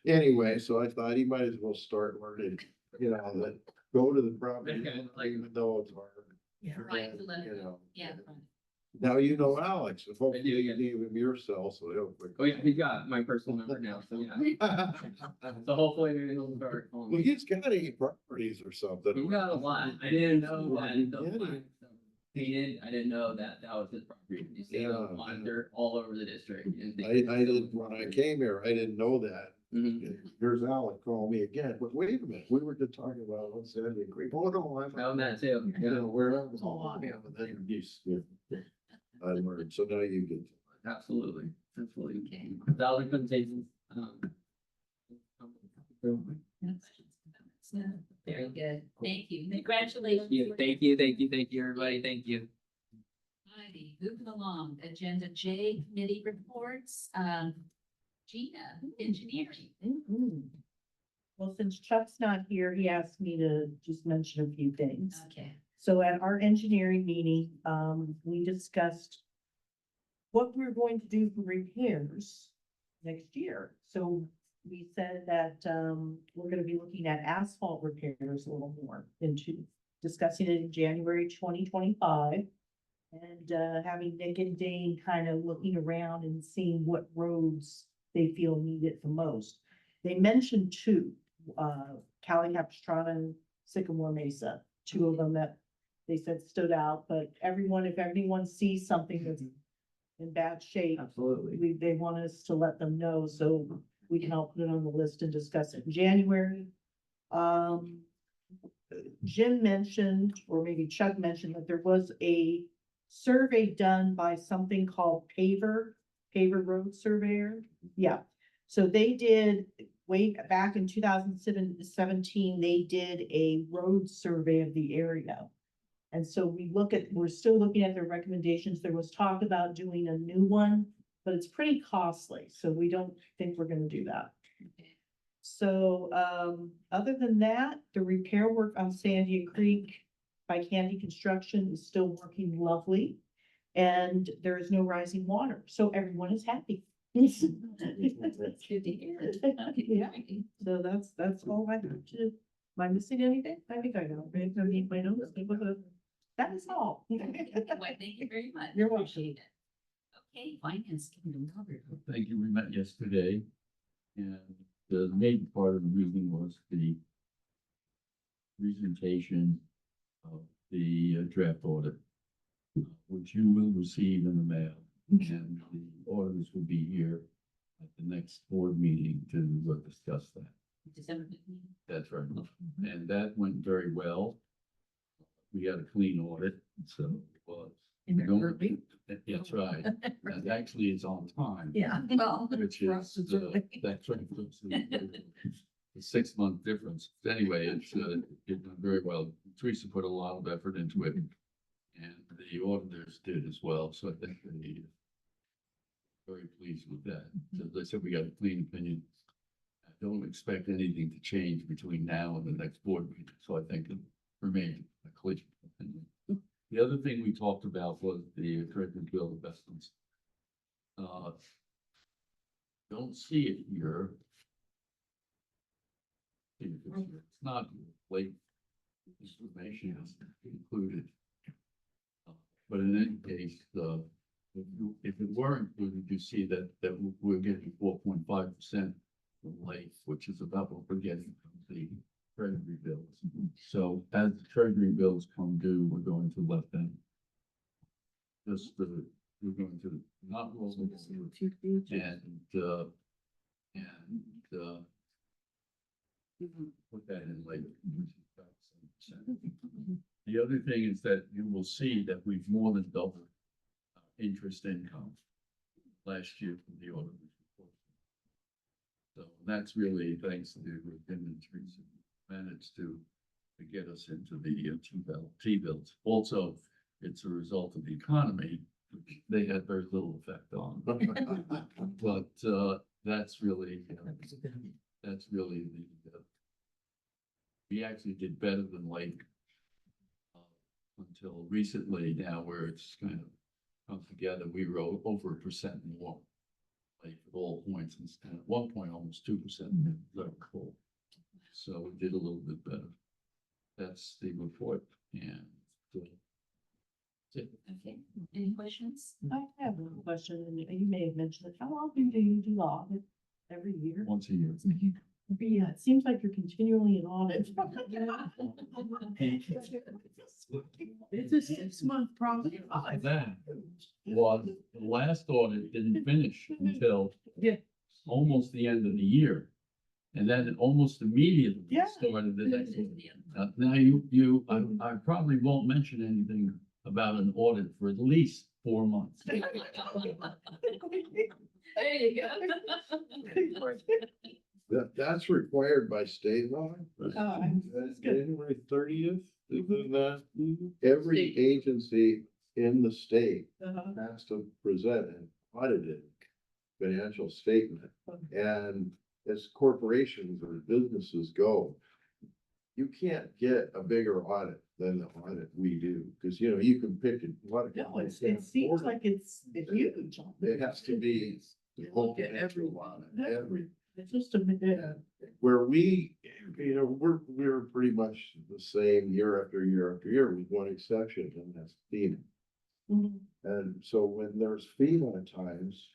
Anyway, so I thought he might as well start learning, that go to the property, Okay, like- even though it's hard. Yeah. Right, to let You him know. Yeah. Now you know Alex, and hopefully do, you yeah. gave him your cell, so he'll. Oh yeah, he's got my personal number now, so yeah. So hopefully he'll start calling Well, me. he's got 8 properties or something. He got a lot. I didn't know Well, that he the did. lines that were painted, I didn't know that that was his property. You see Yeah, the lines are all over the district. and I didn't, when I came here, I didn't know that. Mhm. Here's Alec calling me again, but wait a minute, we were just talking about on Sandy Creek. Oh, no, I'm. Found that too. You know, where I'm. It's a lot. Yeah, but then I learned, so now you get. Absolutely, absolutely. Okay. 1,000 presentations. Very good. Thank you. Congratulations. Thank you, everybody. Thank you. Alrighty, moving along. Agenda J, committee reports. Gina, engineering. Well, since Chuck's not here, he asked me to just mention a few things. Okay. So at our engineering meeting, we discussed what we're going to do for repairs next year. So we said that, we're gonna be looking at asphalt repairs a little more into discussing it in January 2025. And, having Nick and Dane kind of looking around and seeing what roads they feel need it the most. They mentioned 2, Cali Capistrano and Sycamore Mesa, 2 of them that they said stood out, but if everyone sees something that's in bad shape, Absolutely. they want us to let them know, so we can all put it on the list and discuss it in January. Jim mentioned, or maybe Chuck mentioned, that there was a survey done by something called Paver Road Surveyor. Yeah, so they did, way back in 2017, they did a road survey of the area. And so we're still looking at their recommendations. There was talk about doing a new one, but it's pretty costly, so we don't think we're gonna do that. So, other than that, the repair work on Sandia Creek by Candy Construction is still working lovely. And there is no rising water, so everyone is happy. That's good to hear. Yeah. So that's all I have to, am I missing anything? I think I know, I need my notes, that is all. Well, thank you very much. You're welcome. Appreciate it. Okay, finance. Kingdom Cover. Thank you. We met yesterday. And the main part of the meeting was the presentation of the draft audit, which you will receive in the mail. And the auditors will be here at the next board meeting to discuss that. December 15th. That's right. And that went very well. We got a clean audit, so it was. In Don't- early. That's right. And actually it's on time. Yeah, well. Which for us, is, it's early. that's right. The 6-month difference. Anyway, it's done very well. Teresa put a lot of effort into it. And the auditors did as well, so I think they very pleased with that. So they said we got a clean opinion. I don't expect anything to change between now and the next board meeting, so I think it remained a clean opinion. The other thing we talked about was the treasury bill investments. Don't see it here. It's not late information is included. But in any case, if it were included, you see that we're getting 4.5% from life, which is about what we're getting from the treasury bills. So as the treasury bills come due, we're going to let them we're going to not roll them over and put that in later. The other thing is that you will see that we've more than doubled interest income last year from the auditor's report. So that's really thanks to Tim and Teresa managed to get us into the T-bills. Also, it's a result of the economy, which they had very little effect on. But that's really, that's really we actually did better than Lake until recently now where it's kind of come together. We were over 1% more, like at all points, and at one point almost 2%. So we did a little bit better. That's the report, and that's it. Okay, any questions? I have one question, and you may have mentioned it. How often do you do audit? Every year? Once a year. Yeah, it seems like you're continually in audit. It's a 6-month process. That was, the last audit didn't finish until Yeah. almost the end of the year. And then almost immediately Yeah. started the next one. Now I probably won't mention anything about an audit for at least 4 months. There you go. That's required by state law. That's good. January 30th, isn't that? Every agency in the state Uh-huh. has to present an audited financial statement. And as corporations or businesses go, you can't get a bigger audit than the audit we do, because, you know, you can pick a lot of. No, it seems like it's huge. It has to be. You look at everyone. Every, It's just a minute. where we, you know, we're pretty much the same year after year after year, with one exception, and that's FEMA. Mhm. And so when there's FEMA at times,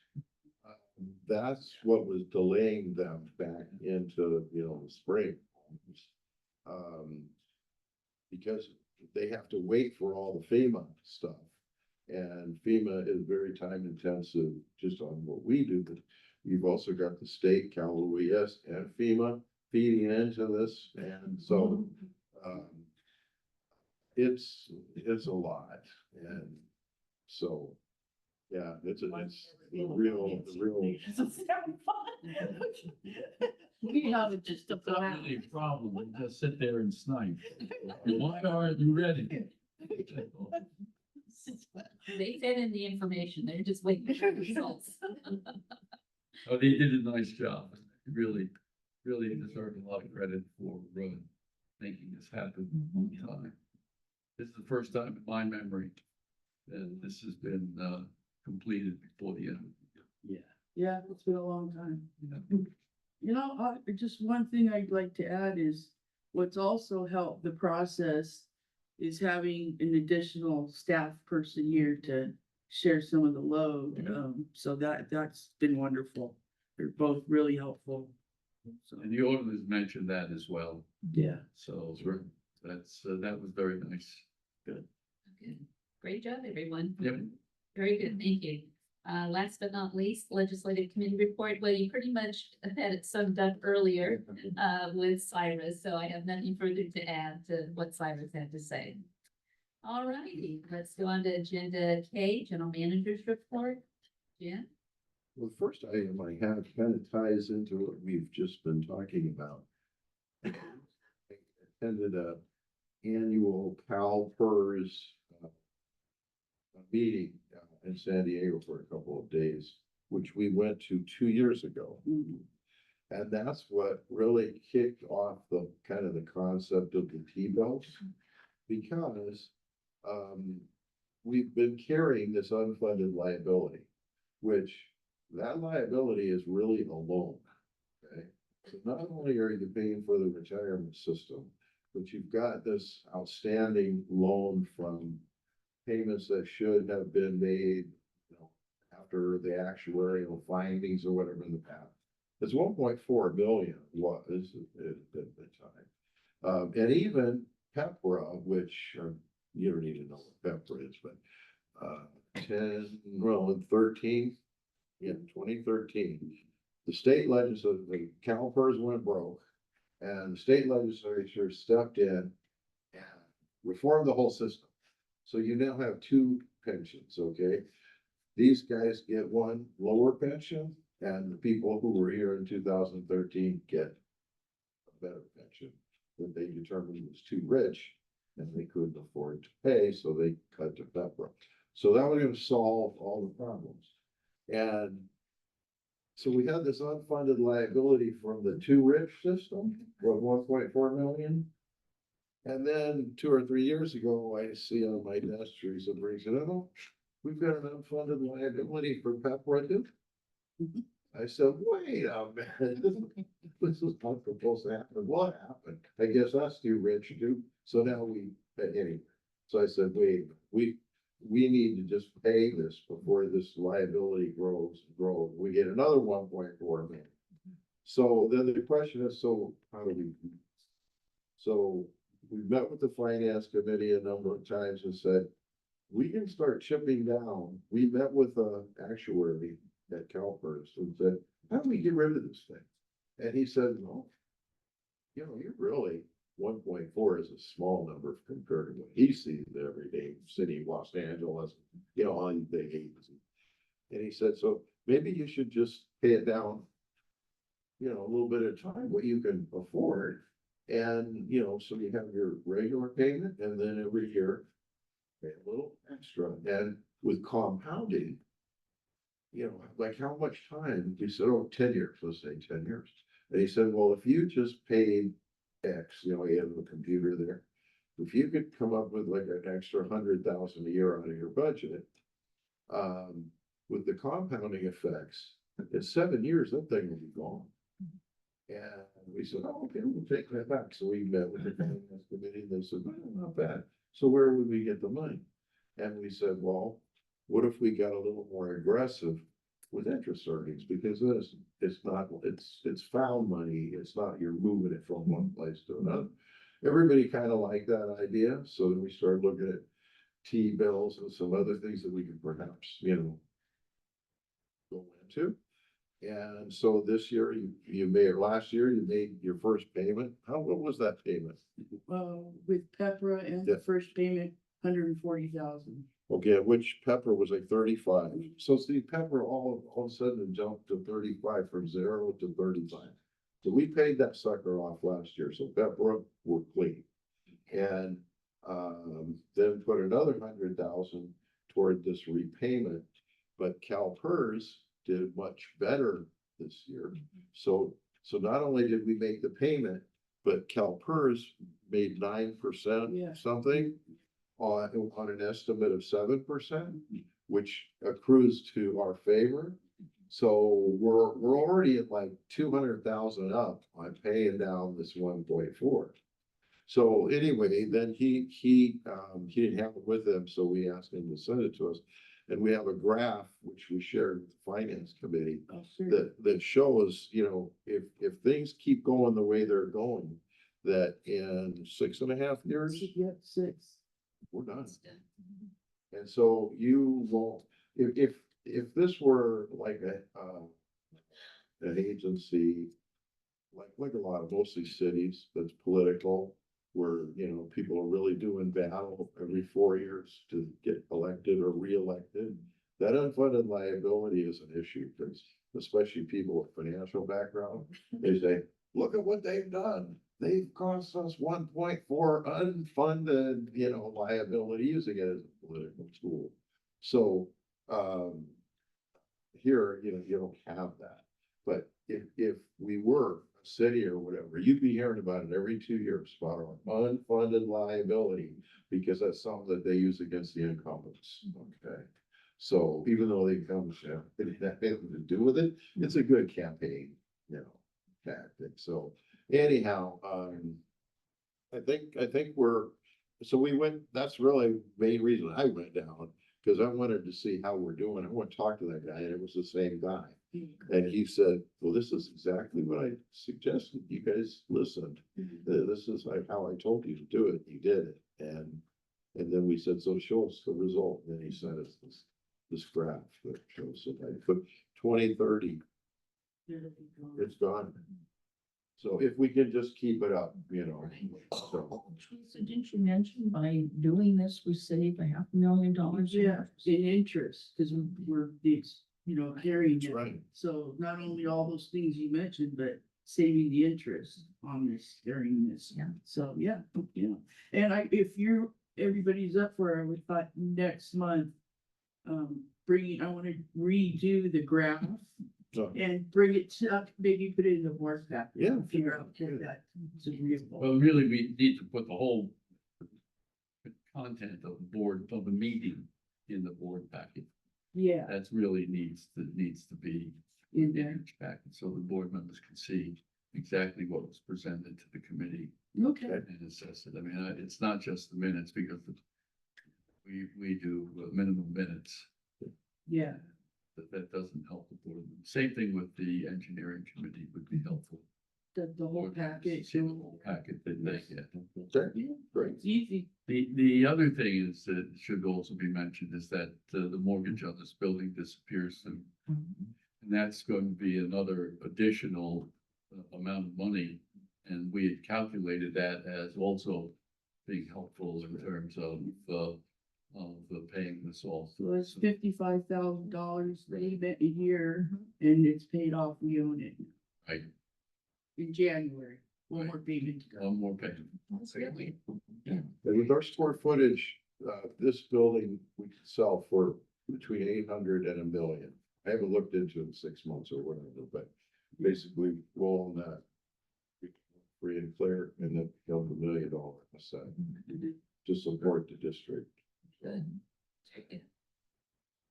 that's what was delaying them back into, you know, the spring. Because they have to wait for all the FEMA stuff. And FEMA is very time intensive just on what we do, but you've also got the state, Cal OES and FEMA feeding into this, and so, it's a lot, and so, yeah, it's the real. We have it just a It's not blast. really a problem, we just sit there and snipe. Why aren't you ready? They fed in the information, they're just waiting for the results. Oh, they did a nice job, really deserve a lot of credit for making this happen on time. This is the first time in my memory that this has been completed before the end. Yeah, it's been a long time. Yeah. You know, just one thing I'd like to add is what's also helped the process is having an additional staff person here to share some of the load. So that's been wonderful. They're both really helpful. So, And the auditors mentioned that as well, yeah. so that was very nice. Good. Great job, everyone. Yep. Very good, thank you. Last but not least, legislative committee report. Well, you pretty much had it summed up earlier with Cyrus, so I have nothing further to add to what Cyrus had to say. All righty, let's go on to agenda K, general manager's report. Jen? Well, the first item I have kind of ties into what we've just been talking about. I attended a annual CalPERS meeting in San Diego for a couple of days, which we went to 2 years ago. And that's what really kicked off the kind of the concept of the T-bills, because we've been carrying this unfunded liability, which that liability is really a loan. Okay, so not only are you paying for the retirement system, but you've got this outstanding loan from payments that should have been made, you know, after the actuarial findings or whatever in the past. It's 1.4 million was at the time. And even Pepra, which you don't need to know what Pepra is, but in 2013, the state legislature, the CalPERS went broke, and the state legislature stepped in and reformed the whole system. So you now have two pensions, okay? These guys get one lower pension, and the people who were here in 2013 get a better pension that they determined was too rich and they couldn't afford to pay, so they cut to Pepra. So that was gonna solve all the problems. And so we had this unfunded liability from the too rich system of 1.4 million. And then 2 or 3 years ago, I see on my desk, Teresa brings it up, we've got an unfunded liability for Pepra too. I said, wait a minute, this is not supposed to happen. What happened? I guess us too rich too. So now anyway. So I said, wait, we need to just pay this before this liability grows and grows. We get another 1.4 million. So then the question is, so how do we? So we met with the finance committee a number of times and said, we can start chipping down. We met with an actuary at CalPERS and said, how do we get rid of this thing? And he said, well, you're really 1.4 is a small number compared to what he sees every day, city of Los Angeles, all these big agencies. And he said, so maybe you should just pay it down, a little bit at a time, what you can afford. And, so you have your regular payment and then every year pay a little extra. And with compounding, like how much time? He said, 10 years, let's say 10 years. And he said, well, if you just paid X, he had the computer there. If you could come up with like an extra 100,000 a year out of your budget, with the compounding effects, in 7 years, that thing will be gone. And we said, okay, we'll take that back. So we met with the finance committee and they said, not bad. So where would we get the money? And we said, well, what if we got a little more aggressive with interest earnings? Because it's found money. It's not, you're moving it from one place to another. Everybody kind of liked that idea. So then we started looking at T-bills and some other things that we could perhaps, go into. And so this year last year, you made your first payment. What was that payment? With Pepra and the first payment, 140,000. Okay, which Pepper was like 35. So see, Pepper all of a sudden jumped to 35 from 0 to 35. So we paid that sucker off last year. So Pepper were clean. And then put another 100,000 toward this repayment. But CalPERS did much better this year. So not only did we make the payment, but CalPERS made 9% something on an estimate of 7%, which accrues to our favor. So we're already at like 200,000 up on paying down this 1.4. So anyway, then he didn't have it with him, so we asked him to send it to us. And we have a graph which we shared with the finance committee that shows, if things keep going the way they're going, that in 6.5 years, Yep, 6. we're done. And so you won't, if this were like an agency, like a lot of mostly cities that's political, where, people are really doing battle every 4 years to get elected or reelected, that unfunded liability is an issue, because especially people with financial background, they say, look at what they've done. They've cost us 1.4 unfunded, liability, using it as a political tool. So, here, you don't have that. But if we were a city or whatever, you'd be hearing about it every 2 years, about our unfunded liability, because that's something that they use against the incumbents. Okay. So even though they come, they didn't have anything to do with it, it's a good campaign, tactic. So anyhow, I think so we went, that's really the main reason I went down, Cause I wanted to see how we're doing. I want to talk to that guy, and it was the same guy. And he said, well, this is exactly what I suggested. You guys listened. This is like how I told you to do it. You did it. And then we said, so show us the result. And then he sent us this graph that shows it. I put 2030, it's gone. So if we can just keep it up, you know, so. Teresa, didn't you mention by doing this, we save $500,000? Yeah, in interest, because we're, carrying That's it. right. So not only all those things you mentioned, but saving the interest on this, carrying this. Yeah. So, yeah. And if everybody's up for it, we thought next month, I want to redo the graph So, and bring it to, maybe put it in the board pack. Yeah. Figure out if that's agreeable. Well, really, we need to put the whole content of the board, of the meeting in the board packet. Yeah. That's really needs to be In in there. each packet, so the board members can see exactly what was presented to the committee Okay. and assess it. I mean, it's not just the minutes, because we do minimum minutes. Yeah. That doesn't help the board. Same thing with the engineering committee would be helpful. The whole Board members to package. See the whole packet that they get. okay, Yeah, great. it's easy. The other thing is that should also be mentioned is that the mortgage on this building disappears soon. And that's going to be another additional amount of money. And we had calculated that as also being helpful in terms of paying this off. So it's $55,000 they bet a year and it's paid off. We own it Right, in January. One Right. more payment to go. one more payment. And with our square footage, this building, we could sell for between 800 and 1 million. I haven't looked into it in 6 months or whatever, but basically we'll own that. Free and clear, and then become $1 million aside to support the district. Good. It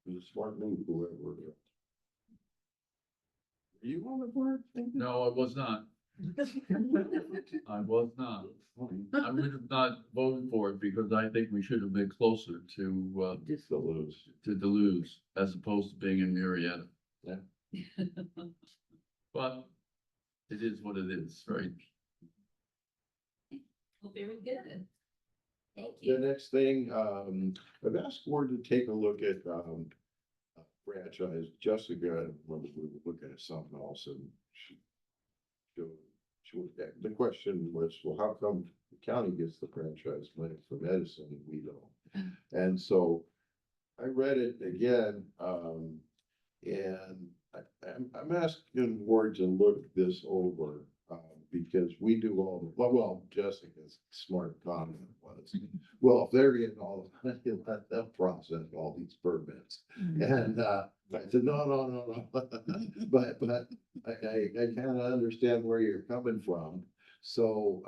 was a smart move, whoever. Were you on the board? No, I was not. I was not. I would have not voted for it because I think we should have been closer to Just To lose. Duluth as opposed to being in Marietta. Yeah. But it is what it is, right? Well, very good. Thank The you. next thing, I've asked Ward to take a look at, a franchise. Jessica, when we were looking at something else and the question was, well, how come the county gets the franchise money from Edison and we don't? And so I read it again, and I'm asking Ward to look this over, because we do all the, well, Jessica's smart comment was, well, if they're getting all the money, let them process all these permits. And, I said, no. But I kind of understand where you're coming from. So,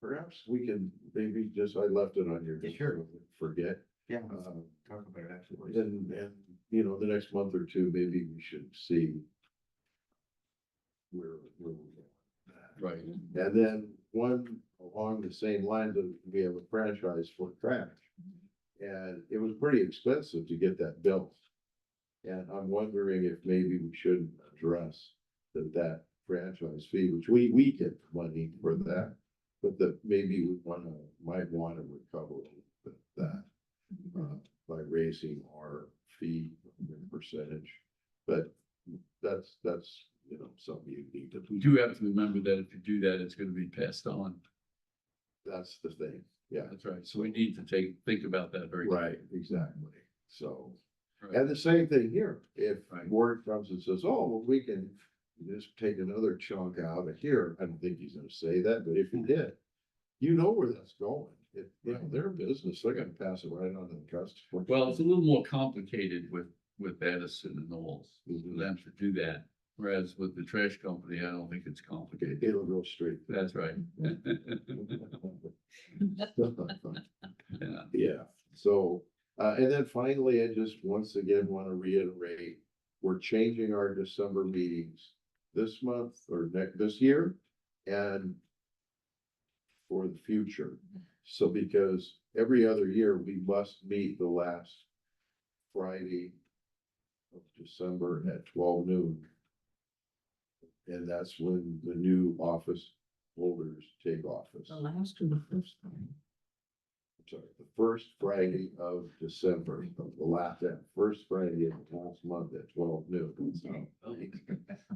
perhaps we can maybe just, I left it on your. Sure. Forget. Yeah. Talk about it afterwards. And, the next month or two, maybe we should see where we're going. Right. And then one along the same lines of, we have a franchise for trash. And it was pretty expensive to get that built. And I'm wondering if maybe we shouldn't address that franchise fee, which we get money for that. But that maybe we might want to recover a little bit of that, by raising our fee percentage. But that's, something you need to. We do have to remember that if you do that, it's gonna be passed on. That's the thing, yeah. That's right. So we need to think about that very. Right, exactly. So, Right. and the same thing here, if Right. Ward comes and says, oh, well, we can just take another chunk out of here. I don't think he's gonna say that, but if he did, you know where that's going. If, their business, they're gonna pass it right on to the customer. Well, it's a little more complicated with Edison and Knowles, for them to do that. Whereas with the trash company, I don't think it's complicated. It'll go straight. That's right. Yeah. Yeah, so, and then finally, I just once again want to reiterate, we're changing our December meetings this month or this year and for the future. So because every other year, we must meet the last Friday of December at 12 noon. And that's when the new office holders take office. The last or the first time? Sorry, the first Friday of December, the last, that first Friday of the last month at 12 noon.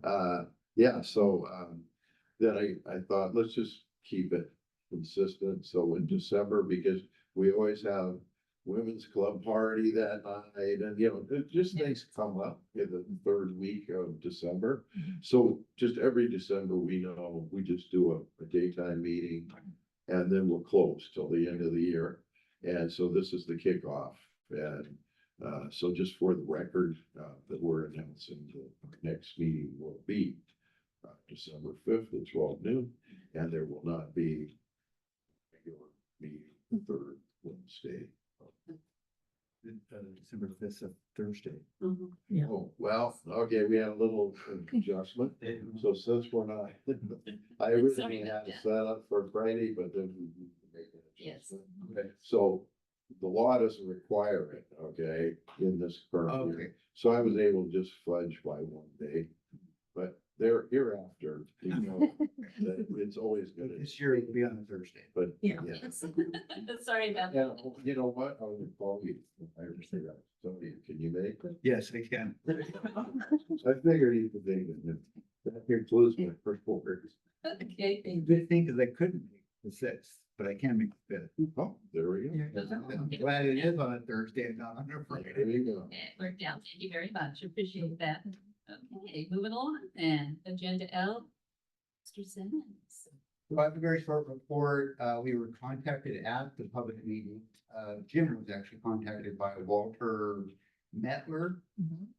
So, yeah, so, then I thought, let's just keep it consistent. So in December, because we always have women's club party that night, and just things come up in the third week of December. So just every December, we know, we just do a daytime meeting, and then we'll close till the end of the year. And so this is the kickoff, and so just for the record, that we're announcing the next meeting will be December 5th at 12 noon, and there will not be a regular meeting the third Wednesday. December 5th, a Thursday. Yeah. Oh, well, okay, we had a little adjustment, so since we're not, I originally had it set up for Friday, but then we made an Yes. adjustment. Okay, so the law doesn't require it, okay, in this current Okay. year. So I was able to just fudge by one day, but hereafter, that it's always gonna. This year it'll be on a Thursday. But, Yeah. yeah. Sorry about Yeah, that. you know what, I was call you, if I ever say that, somebody, can you make it? Yes, I can. I figured you could make it, that includes my first words. Okay, The good thing is I couldn't make the 6th, but I can make the 5th. Oh, there we go. I'm glad it is on a Thursday and not on a There Friday. you go. it worked out. Thank you very much. Appreciate that. Okay, moving on then. Agenda L. Mr. Simmons. So I have a very short report. We were contacted at the public meeting. Jim was actually contacted by Walter Metler,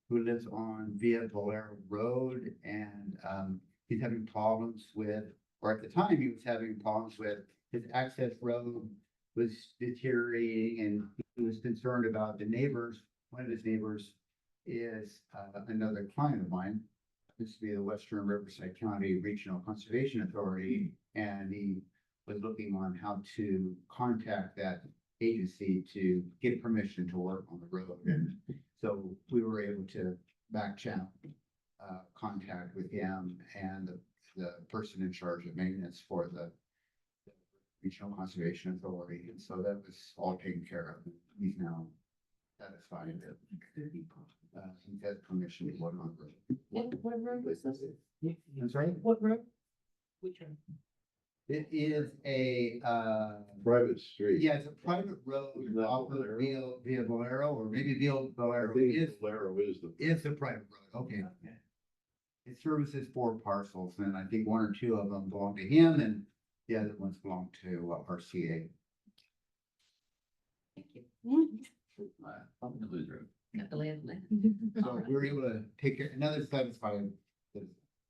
who lives on Via Valero Road, and he's having problems with, or at the time, he was having problems with his access road was deteriorating, and he was concerned about the neighbors. One of his neighbors is another client of mine. This would be the Western Riverside County Regional Conservation Authority, and he was looking on how to contact that agency to get permission to work on the road. And so we were able to back channel contact with him and the person in charge of maintenance for the Regional Conservation Authority. And so that was all taken care of. He's now satisfied that he has permission to work on the road. What road was this? I'm sorry? What road? Which road? It is a, Private street. yeah, it's a private road Isn't that off of Valero? Via Valero, or maybe Via I Valero think is, Valero is the. a private road, okay. It services 4 parcels, and I think 1 or 2 of them belong to him, and the other ones belong to RCA. Thank you. I'm gonna lose road. Got the lay of the land. So we were able to take care, another satisfied,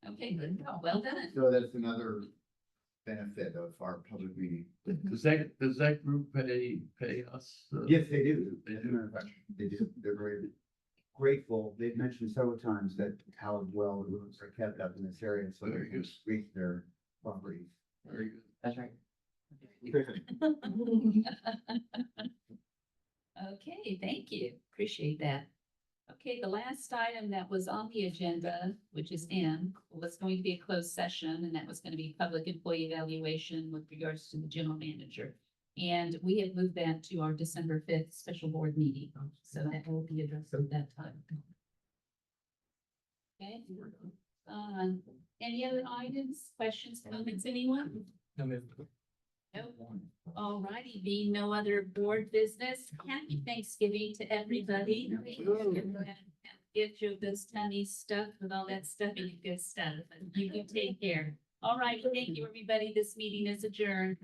Okay, good. Well done. so that's another benefit of our public meeting. Does that group pay us? Yes, they do. They As a do. matter of fact, they do. They're very grateful. They've mentioned several times that how well the roads are kept up in this area, so Very they good. reach their properties. Very good. That's right. Okay, thank you. Appreciate that. Okay, the last item that was on the agenda, which is M, was going to be a closed session, and that was going to be public employee evaluation with regards to the general manager. And we have moved that to our December 5th special board meeting, so that will be addressed at that time. Okay. Any other items, questions, comments, anyone? Nope. All righty, being no other board business, happy Thanksgiving to everybody. Get you those tummy stuff with all that stuff and good stuff. And you can take care. All right, thank you, everybody. This meeting is adjourned.